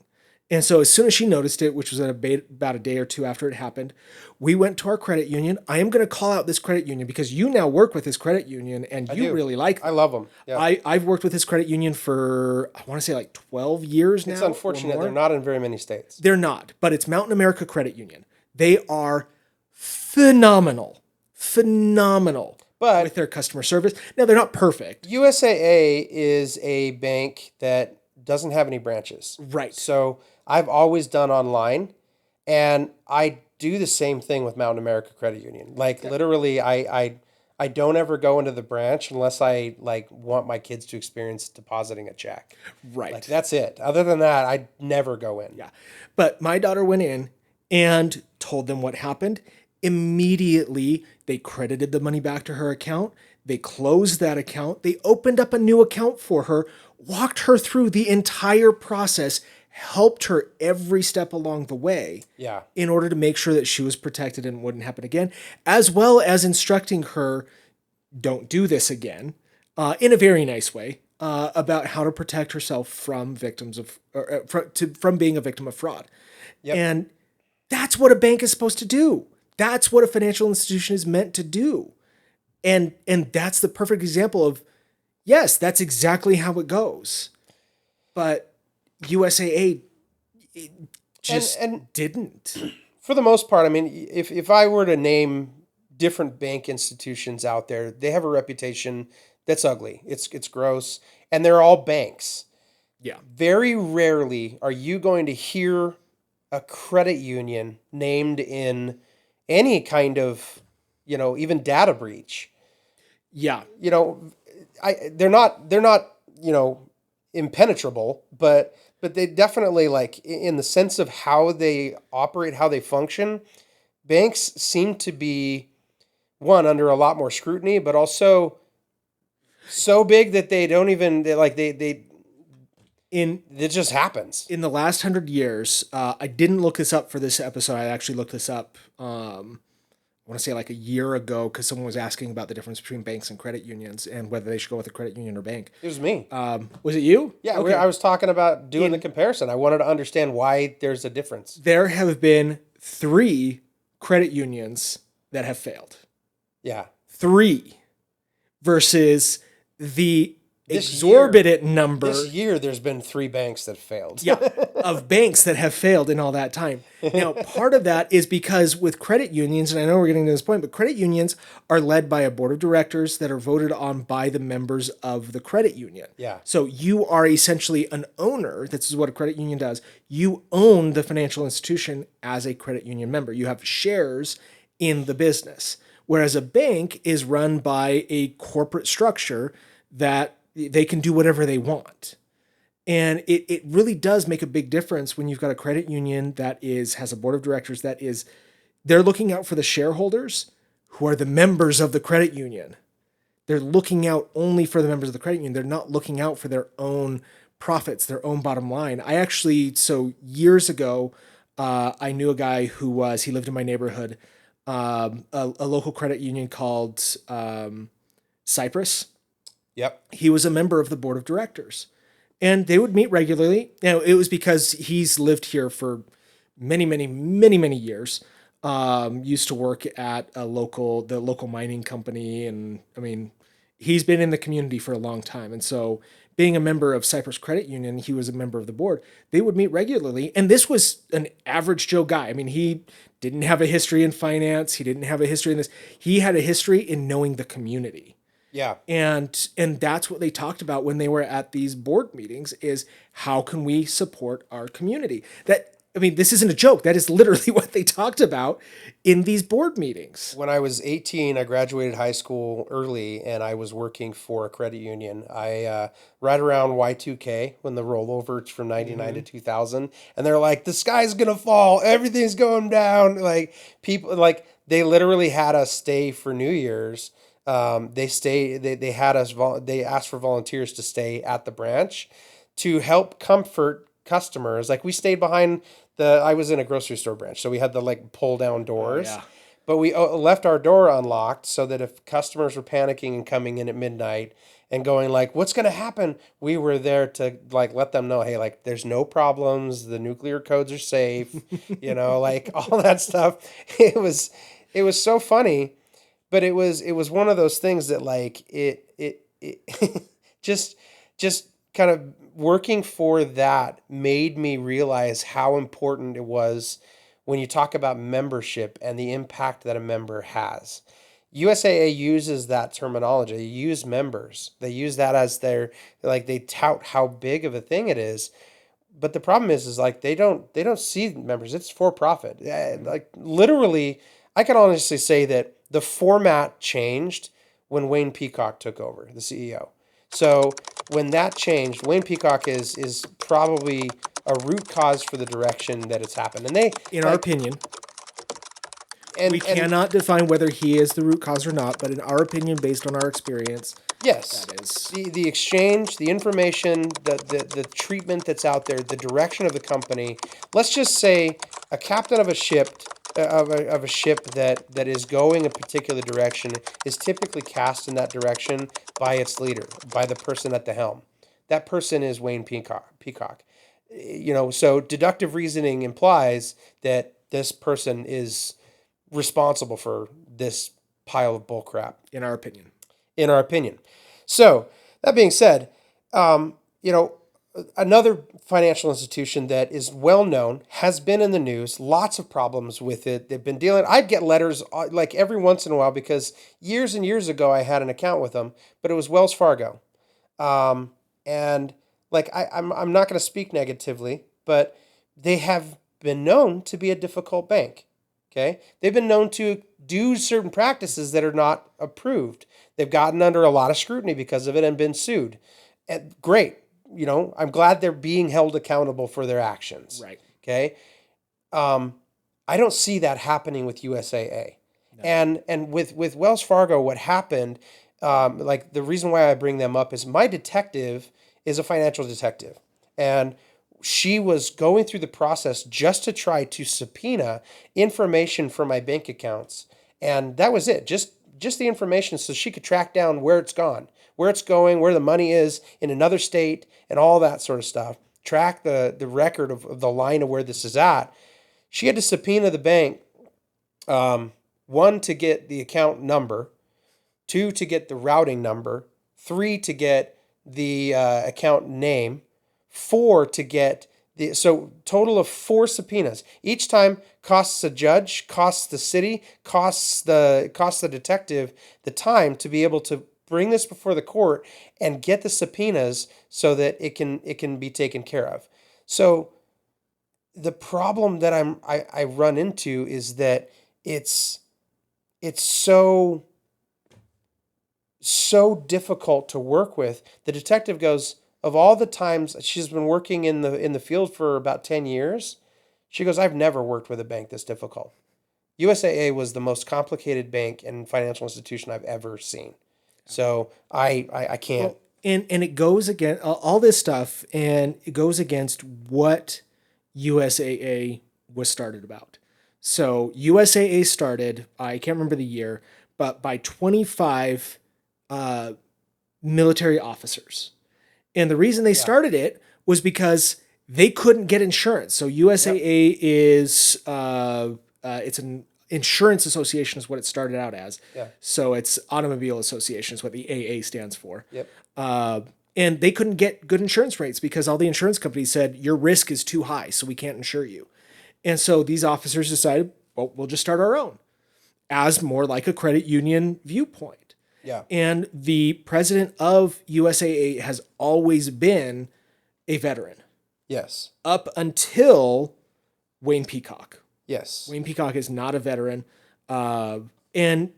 And so as soon as she noticed it, which was about a day or two after it happened, we went to our credit union. I am going to call out this credit union because you now work with this credit union and you really like them. I love them. Yeah. I've worked with this credit union for, I want to say like 12 years now. It's unfortunate they're not in very many states. They're not, but it's Mountain America Credit Union. They are phenomenal But with their customer service. Now, they're not perfect. USAA is a bank that doesn't have any branches. Right. So I've always done online, and I do the same thing with Mountain America Credit Union. Like literally, I I don't ever go into the branch unless I like want my kids to experience depositing a check. Like Right. that's it. Other than that, I never go in. Yeah. But my daughter went in and told them what happened. Immediately, they credited the money back to her account. They closed that account. They opened up a new account for her, walked her through the entire process, helped her every step along the way Yeah. in order to make sure that she was protected and wouldn't happen again, as well as instructing her, don't do this again, in a very nice way, about how to protect herself from victims of, from being a victim of fraud. Yep. And that's what a bank is supposed to do. That's what a financial institution is meant to do. And that's the perfect example of, yes, that's exactly how it goes. But USAA just And didn't. for the most part, I mean, if I were to name different bank institutions out there, they have a reputation that's ugly. It's gross, and they're all banks. Yeah. Very rarely are you going to hear a credit union named in any kind of, even data breach. Yeah. You know, they're not, impenetrable, but they definitely like in the sense of how they operate, how they function, banks seem to be one under a lot more scrutiny, but also so big that they don't even they In it just happens. in the last 100 years, I didn't look this up for this episode. I actually looked this up. I want to say like a year ago because someone was asking about the difference between banks and credit unions and whether they should go with a credit union or bank. It was me. Was it you? Yeah, Okay. I was talking about doing the comparison. I wanted to understand why there's a difference. There have been 3 credit unions that have failed. Yeah. 3 versus the This exorbitant number This year, there's been 3 banks that failed. yeah, of banks that have failed in all that time. Now, part of that is because with credit unions, and I know we're getting to this point, but credit unions are led by a board of directors that are voted on by the members of the credit union. Yeah. So you are essentially an owner. This is what a credit union does. You own the financial institution as a credit union member. You have shares in the business. Whereas a bank is run by a corporate structure that they can do whatever they want. And it really does make a big difference when you've got a credit union that has a board of directors they're looking out for the shareholders who are the members of the credit union. They're looking out only for the members of the credit union. They're not looking out for their own profits, their own bottom line. So years ago, I knew a guy he lived in my neighborhood, a local credit union called Cypress. Yep. He was a member of the board of directors. And they would meet regularly. Now, it was because he's lived here for many, many, many, many years. Used to work at the local mining company. And I mean, he's been in the community for a long time. And so being a member of Cypress Credit Union, he was a member of the board. They would meet regularly. And this was an average Joe guy. I mean, he didn't have a history in finance. He didn't have a history in this. He had a history in knowing the community. Yeah. And that's what they talked about when they were at these board meetings is how can we support our community? This isn't a joke. That is literally what they talked about in these board meetings. When I was 18, I graduated high school early and I was working for a credit union. Right around Y2K when the rollover from 99 to 2000. And they're like, the sky's going to fall. Everything's going down. Like people, like they literally had us stay for New Year's. They had us, they asked for volunteers to stay at the branch to help comfort customers. Like we stayed behind I was in a grocery store branch. So we had the like pull down doors, but we left our door unlocked so that if customers were panicking and coming in at midnight and going like, what's going to happen? We were there to like, let them know, hey, like there's no problems. The nuclear codes are safe, like all that stuff. It was so funny. But it was one of those things that like it just kind of working for that made me realize how important it was when you talk about membership and the impact that a member has. USAA uses that terminology. They use members. They use that as they tout how big of a thing it is. But the problem is like they don't see members. It's for profit. Like literally, I can honestly say that the format changed when Wayne Peacock took over, the CEO. So when that changed, Wayne Peacock is probably a root cause for the direction that it's happened. And they In our like opinion, we and cannot define whether he is the root cause or not, but in our opinion, based on our experience, yes, that is. the exchange, the information, the treatment that's out there, the direction of the company. Let's just say a captain of a ship of a ship that is going a particular direction is typically cast in that direction by its leader, by the person at the helm. That person is Wayne Peacock. So deductive reasoning implies that this person is responsible for this pile of bullcrap, In our opinion. in our opinion. So that being said, um, you know, another financial institution that is well known has been in the news. Lots of problems with it. They've been dealing. I'd get letters like every once in a while because years and years ago I had an account with them, but it was Wells Fargo, and like I'm not going to speak negatively, but they have been known to be a difficult bank. Okay, they've been known to do certain practices that are not approved. They've gotten under a lot of scrutiny because of it and been sued. And great, I'm glad they're being held accountable for their actions. Right. Okay, I don't see that happening with USAA, and with Wells Fargo, what happened? Like the reason why I bring them up is my detective is a financial detective, and she was going through the process just to try to subpoena information from my bank accounts, and that was it. Just the information so she could track down where it's gone, where it's going, where the money is in another state, and all that sort of stuff. Track the record of the line of where this is at. She had to subpoena the bank, one, to get the account number, two, to get the routing number, three, to get the account name, four, to get so total of four subpoenas. Each time costs a judge, costs the city, costs the detective the time to be able to bring this before the court and get the subpoenas so that it can be taken care of. So the problem that I run into is that it's so difficult to work with. The detective goes, of all the times she's been working in the field for about 10 years, she goes, I've never worked with a bank this difficult. USAA was the most complicated bank and financial institution I've ever seen. So I can't. Well, and it goes against all this stuff, and it goes against what USAA was started about. So USAA started, I can't remember the year, but by 25 military officers. And the reason they started it was because they couldn't get insurance. So USAA is it's an insurance association is what it started out as. Yeah. So it's Automobile Association is what the AA stands for. Yep. And they couldn't get good insurance rates because all the insurance companies said your risk is too high, so we can't insure you. And so these officers decided, well, we'll just start our own as more like a credit union viewpoint. Yeah. And the president of USAA has always been a veteran Yes. up until Wayne Peacock. Yes. Wayne Peacock is not a veteran. And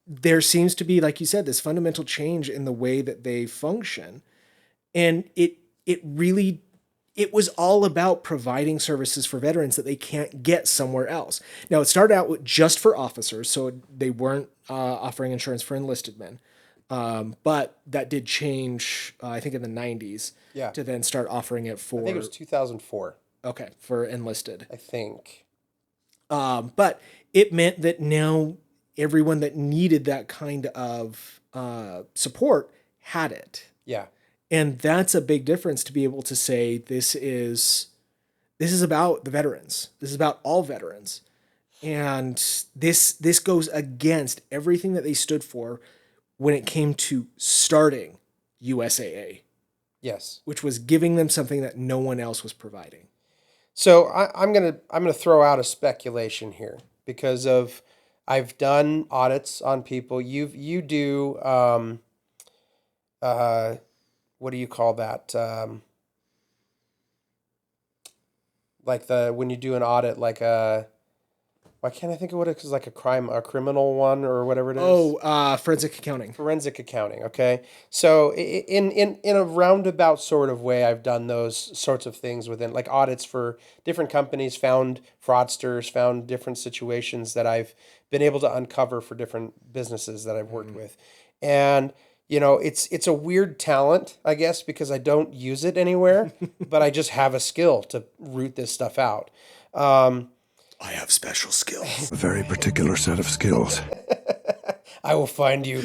there seems to be, like you said, this fundamental change in the way that they function. And it was all about providing services for veterans that they can't get somewhere else. Now, it started out with just for officers, so they weren't offering insurance for enlisted men. But that did change, I think, in the 90s to then start offering it for... I think it was 2004. Okay, for enlisted. I think. But it meant that now everyone that needed that kind of support had it. Yeah. And that's a big difference to be able to say this is about the veterans. This is about all veterans. And this goes against everything that they stood for when it came to starting USAA. Yes. Which was giving them something that no one else was providing. So I'm gonna throw out a speculation here because I've done audits on people. You do what do you call that? Like when you do an audit, like Why can't I think of what it's like a criminal one or whatever it is? Oh, forensic accounting. Forensic accounting. Okay, so in a roundabout sort of way, I've done those sorts of things within like audits for different companies, found fraudsters, found different situations that I've been able to uncover for different businesses that I've worked with, and it's a weird talent, I guess, because I don't use it anywhere, but I just have a skill to root this stuff out. Um, I have special skills. A very particular set of skills. I will find you.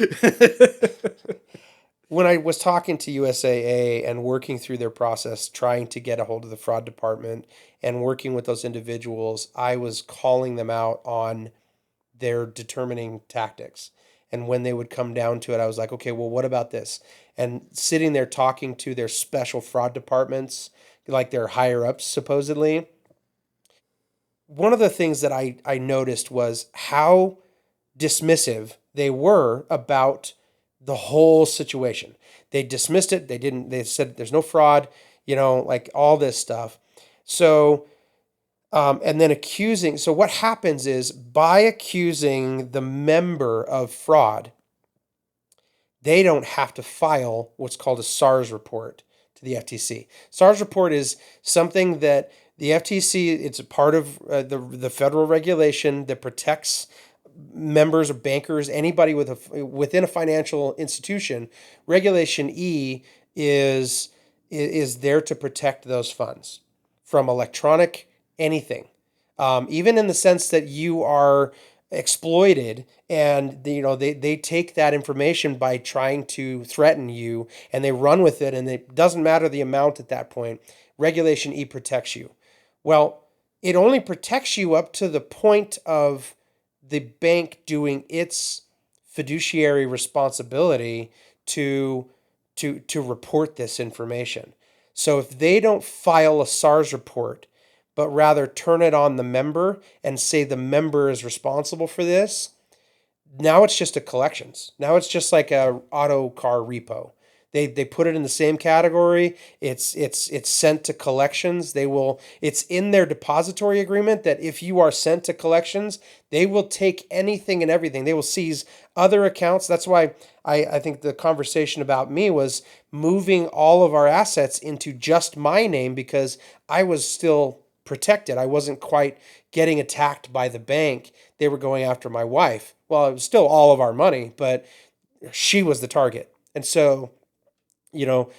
When I was talking to USAA and working through their process, trying to get a hold of the fraud department and working with those individuals, I was calling them out on their determining tactics. And when they would come down to it, I was like, okay, well, what about this? And sitting there talking to their special fraud departments, like their higher ups, supposedly, one of the things that I noticed was how dismissive they were about the whole situation. They dismissed it. They said there's no fraud, like all this stuff. So, and then accusing. So, what happens is by accusing the member of fraud, they don't have to file what's called a SARS report to the FTC. SARS report is something that the FTC, it's a part of the federal regulation that protects members or bankers, anybody within a financial institution. Regulation E is there to protect those funds from electronic anything, even in the sense that you are exploited, and they take that information by trying to threaten you, and they run with it, and it doesn't matter the amount at that point. Regulation E protects you. Well, it only protects you up to the point of the bank doing its fiduciary responsibility to to report this information. So if they don't file a SARS report, but rather turn it on the member and say the member is responsible for this, now it's just a collections. Now it's just like a auto car repo. They put it in the same category. It's sent to collections. It's in their depository agreement that if you are sent to collections, they will take anything and everything. They will seize other accounts. That's why I think the conversation about me was moving all of our assets into just my name, because I was still protected. I wasn't quite getting attacked by the bank. They were going after my wife. Well, it was still all of our money, but she was the target. And so, you know,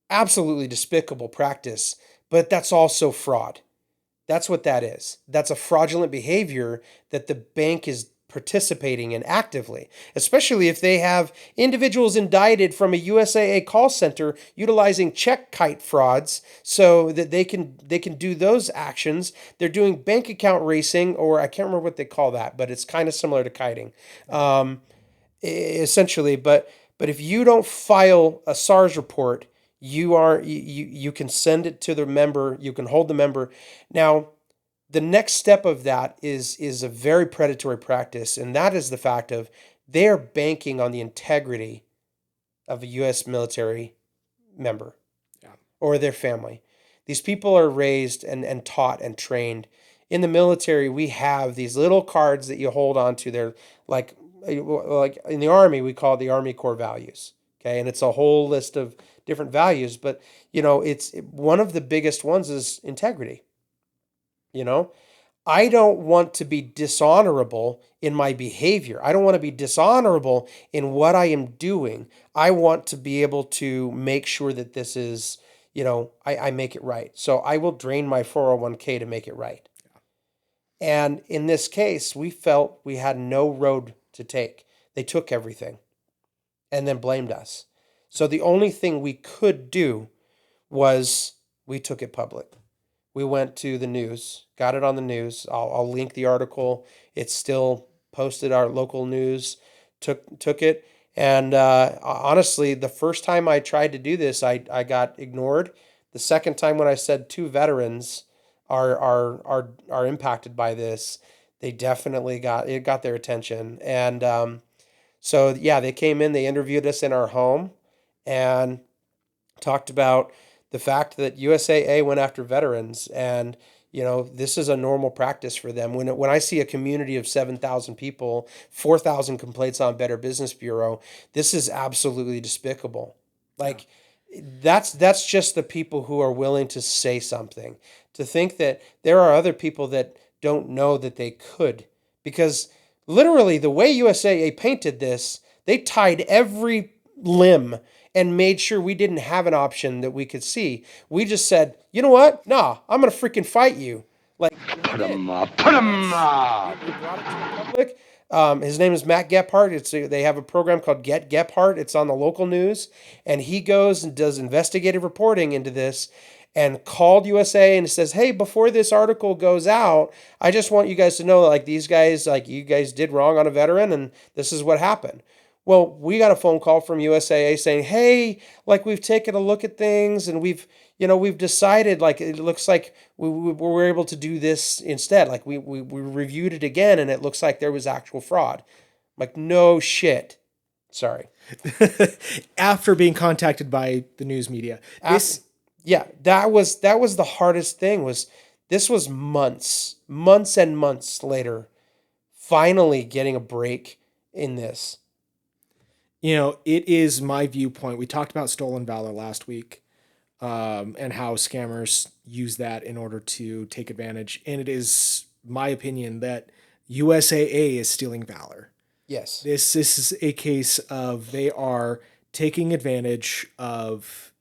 absolutely despicable practice, but that's also fraud. That's what that is. That's a fraudulent behavior that the bank is participating in actively, especially if they have individuals indicted from a USAA call center utilizing check kite frauds so that they can do those actions. They're doing bank account racing, or I can't remember what they call that, but it's kind of similar to kiting. Essentially, but if you don't file a SARS report, you can send it to the member, you can hold the member. Now, the next step of that is a very predatory practice, and that is the fact of they are banking on the integrity of a US military member Yeah. or their family. These people are raised and taught and trained. In the military, we have these little cards that you hold on to. They're like in the Army, we call it the Army Core Values. Okay, and it's a whole list of different values, but it's one of the biggest ones is integrity. You know, I don't want to be dishonorable in my behavior. I don't want to be dishonorable in what I am doing. I want to be able to make sure that this is, I make it right. So I will drain my 401k to make it right. And in this case, we felt we had no road to take. They took everything and then blamed us. So the only thing we could do was we took it public. We went to the news, got it on the news. I'll link the article. It's still posted. Our local news took it. And honestly, the first time I tried to do this, I got ignored. The second time when I said two veterans are impacted by this, they definitely got their attention. And so yeah, they came in, they interviewed us in our home, and talked about the fact that USAA went after veterans, and This is a normal practice for them. When I see a community of 7,000 people, 4,000 complaints on Better Business Bureau, this is absolutely despicable. Like, that's just the people who are willing to say something. To think that there are other people that don't know that they could, because literally the way USAA painted this, they tied every limb and made sure we didn't have an option that we could see. We just said, you know what? Nah, I'm gonna freaking fight you. Like, Put him up! Put him up! we brought it to the public. His name is Matt Gephardt. They have a program called Get Gephardt. It's on the local news, and he goes and does investigative reporting into this, and called USA and says, "Hey, before this article goes out, I just want you guys to know, like, these guys, like, you guys did wrong on a veteran, and this is what happened." Well, we got a phone call from USAA saying, "Hey, like, we've taken a look at things, and we've decided, like, it looks like we were able to do this instead. Like, we reviewed it again, and it looks like there was actual fraud." I'm like, no shit. Sorry. After being contacted by the news media. Yeah, that was the hardest thing. This was months and months later, finally getting a break in this. It is my viewpoint. We talked about stolen valor last week, and how scammers use that in order to take advantage. And it is my opinion that USAA is stealing valor. Yes. This is a case of they are taking advantage of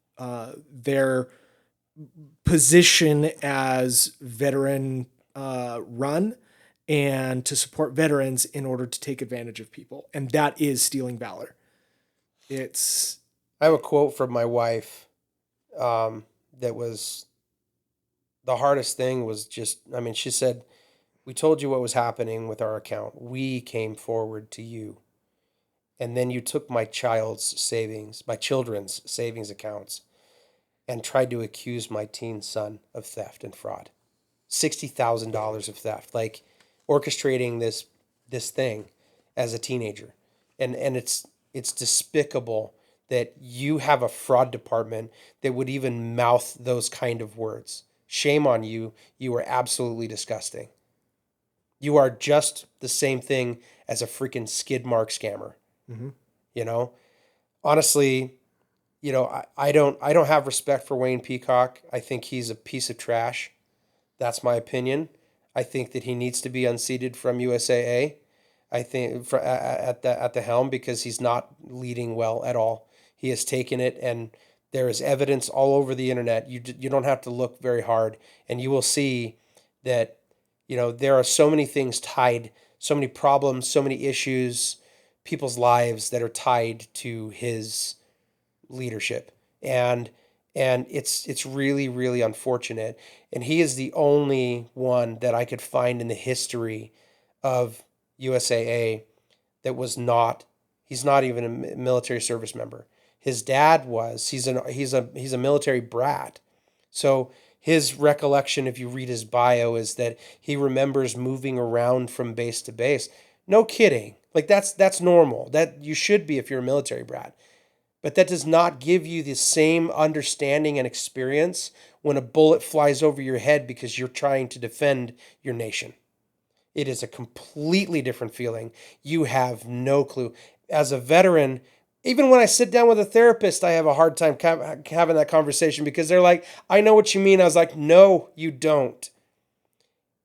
their position as veteran run and to support veterans in order to take advantage of people. And that is stealing valor. I have a quote from my wife that was the hardest thing was just, she said, "We told you what was happening with our account. We came forward to you. And then you took my children's savings accounts and tried to accuse my teen son of theft and fraud. $60,000 of theft, like orchestrating this thing as a teenager. And it's despicable that you have a fraud department that would even mouth those kind of words. Shame on you. You are absolutely disgusting. You are just the same thing as a freaking skid mark scammer." Mm-hmm. Honestly, I don't have respect for Wayne Peacock. I think he's a piece of trash. That's my opinion. I think that he needs to be unseated from USAA. I think at the helm, because he's not leading well at all. He has taken it, and there is evidence all over the internet. You don't have to look very hard, and you will see that there are so many things tied, so many problems, so many issues, people's lives that are tied to his leadership, and it's really, really unfortunate. And he is the only one that I could find in the history of USAA that was not. He's not even a military service member. His dad was. He's a military brat. So his recollection, if you read his bio, is that he remembers moving around from base to base. No kidding. Like, that's normal. That you should be if you're a military brat. But that does not give you the same understanding and experience when a bullet flies over your head because you're trying to defend your nation. It is a completely different feeling. You have no clue. As a veteran, even when I sit down with a therapist, I have a hard time having that conversation because they're like, "I know what you mean." I was like, "No, you don't."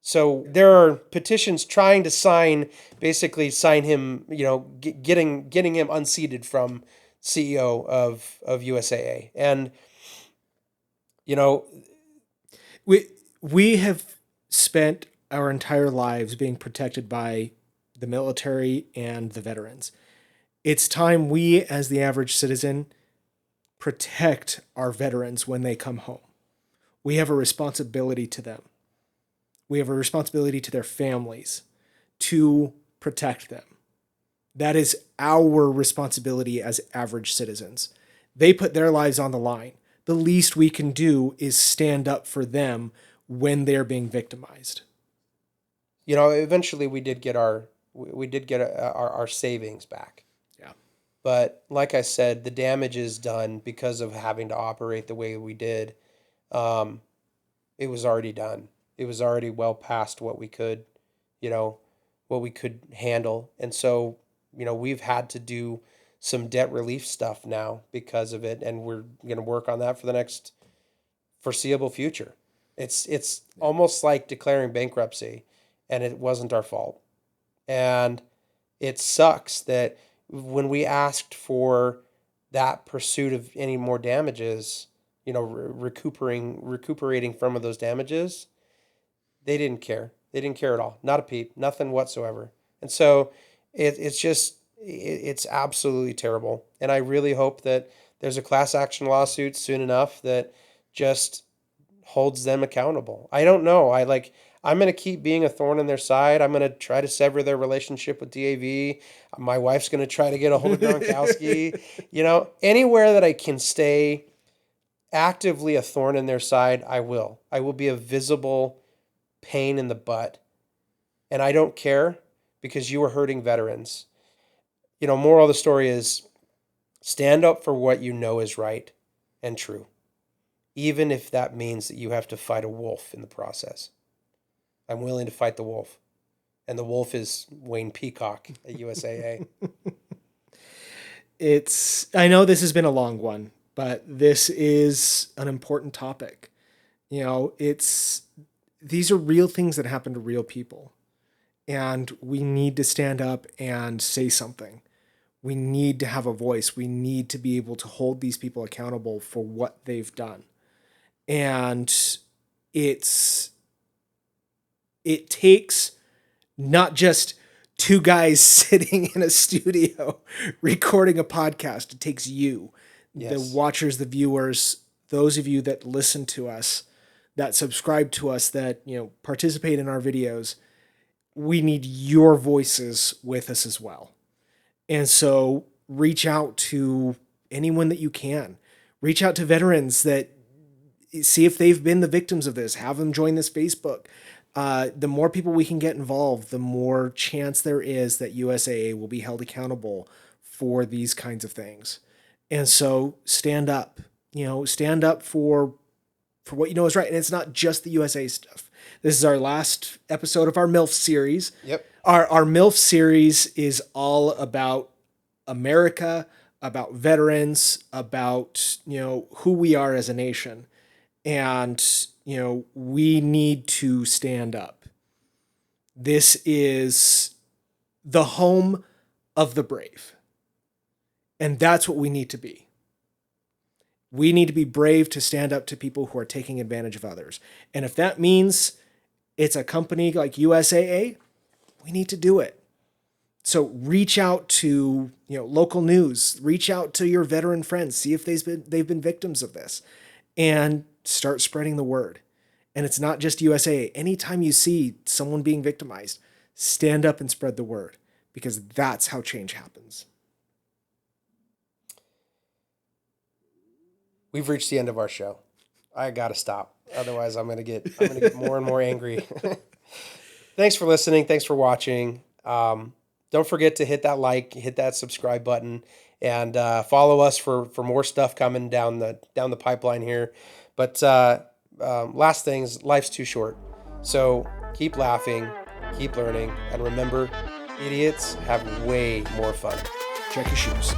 So there are petitions trying to basically sign him, getting him unseated from CEO of USAA. And, We have spent our entire lives being protected by the military and the veterans. It's time we, as the average citizen, protect our veterans when they come home. We have a responsibility to them. We have a responsibility to their families to protect them. That is our responsibility as average citizens. They put their lives on the line. The least we can do is stand up for them when they're being victimized. Eventually we did get our savings back. Yeah. But like I said, the damage is done because of having to operate the way we did. It was already done. It was already well past what we could, you know, what we could handle. And so, we've had to do some debt relief stuff now because of it, and we're going to work on that for the next foreseeable future. It's almost like declaring bankruptcy, and it wasn't our fault. And it sucks that when we asked for that pursuit of any more damages, recuperating from those damages, they didn't care. They didn't care at all. Not a peep, nothing whatsoever. And so it's absolutely terrible. And I really hope that there's a class action lawsuit soon enough that just holds them accountable. I don't know. I'm going to keep being a thorn in their side. I'm going to try to sever their relationship with DAV. My wife's going to try to get a hold of Gronkowski. Anywhere that I can stay actively a thorn in their side, I will. I will be a visible pain in the butt. And I don't care, because you are hurting veterans. Moral of the story is, stand up for what you know is right and true, even if that means that you have to fight a wolf in the process. I'm willing to fight the wolf. And the wolf is Wayne Peacock at USAA. I know this has been a long one, but this is an important topic. These are real things that happen to real people. And we need to stand up and say something. We need to have a voice. We need to be able to hold these people accountable for what they've done. And it takes not just two guys sitting in a studio recording a podcast. It takes you, yes, the watchers, the viewers, those of you that listen to us, that subscribe to us, that participate in our videos. We need your voices with us as well. And so reach out to anyone that you can. Reach out to veterans that see if they've been the victims of this. Have them join this Facebook. The more people we can get involved, the more chance there is that USAA will be held accountable for these kinds of things. And so stand up. Stand up for what you know is right. And it's not just the USAA stuff. This is our last episode of our M.I.L.F series. Yep. Our M.I.L.F series is all about America, about veterans, about, who we are as a nation. And, we need to stand up. This is the home of the brave. And that's what we need to be. We need to be brave to stand up to people who are taking advantage of others. And if that means it's a company like USAA, we need to do it. So reach out to local news, reach out to your veteran friends, see if they've been victims of this, and start spreading the word. And it's not just USAA. Anytime you see someone being victimized, stand up and spread the word, because that's how change happens. We've reached the end of our show. I gotta stop. Otherwise, I'm gonna get more and more angry. Thanks for listening. Thanks for watching. Don't forget to hit that like, hit that subscribe button, and follow us for more stuff coming down the pipeline here. But last things, life's too short. So keep laughing, keep learning, and remember, idiots have way more fun. Check your shoes.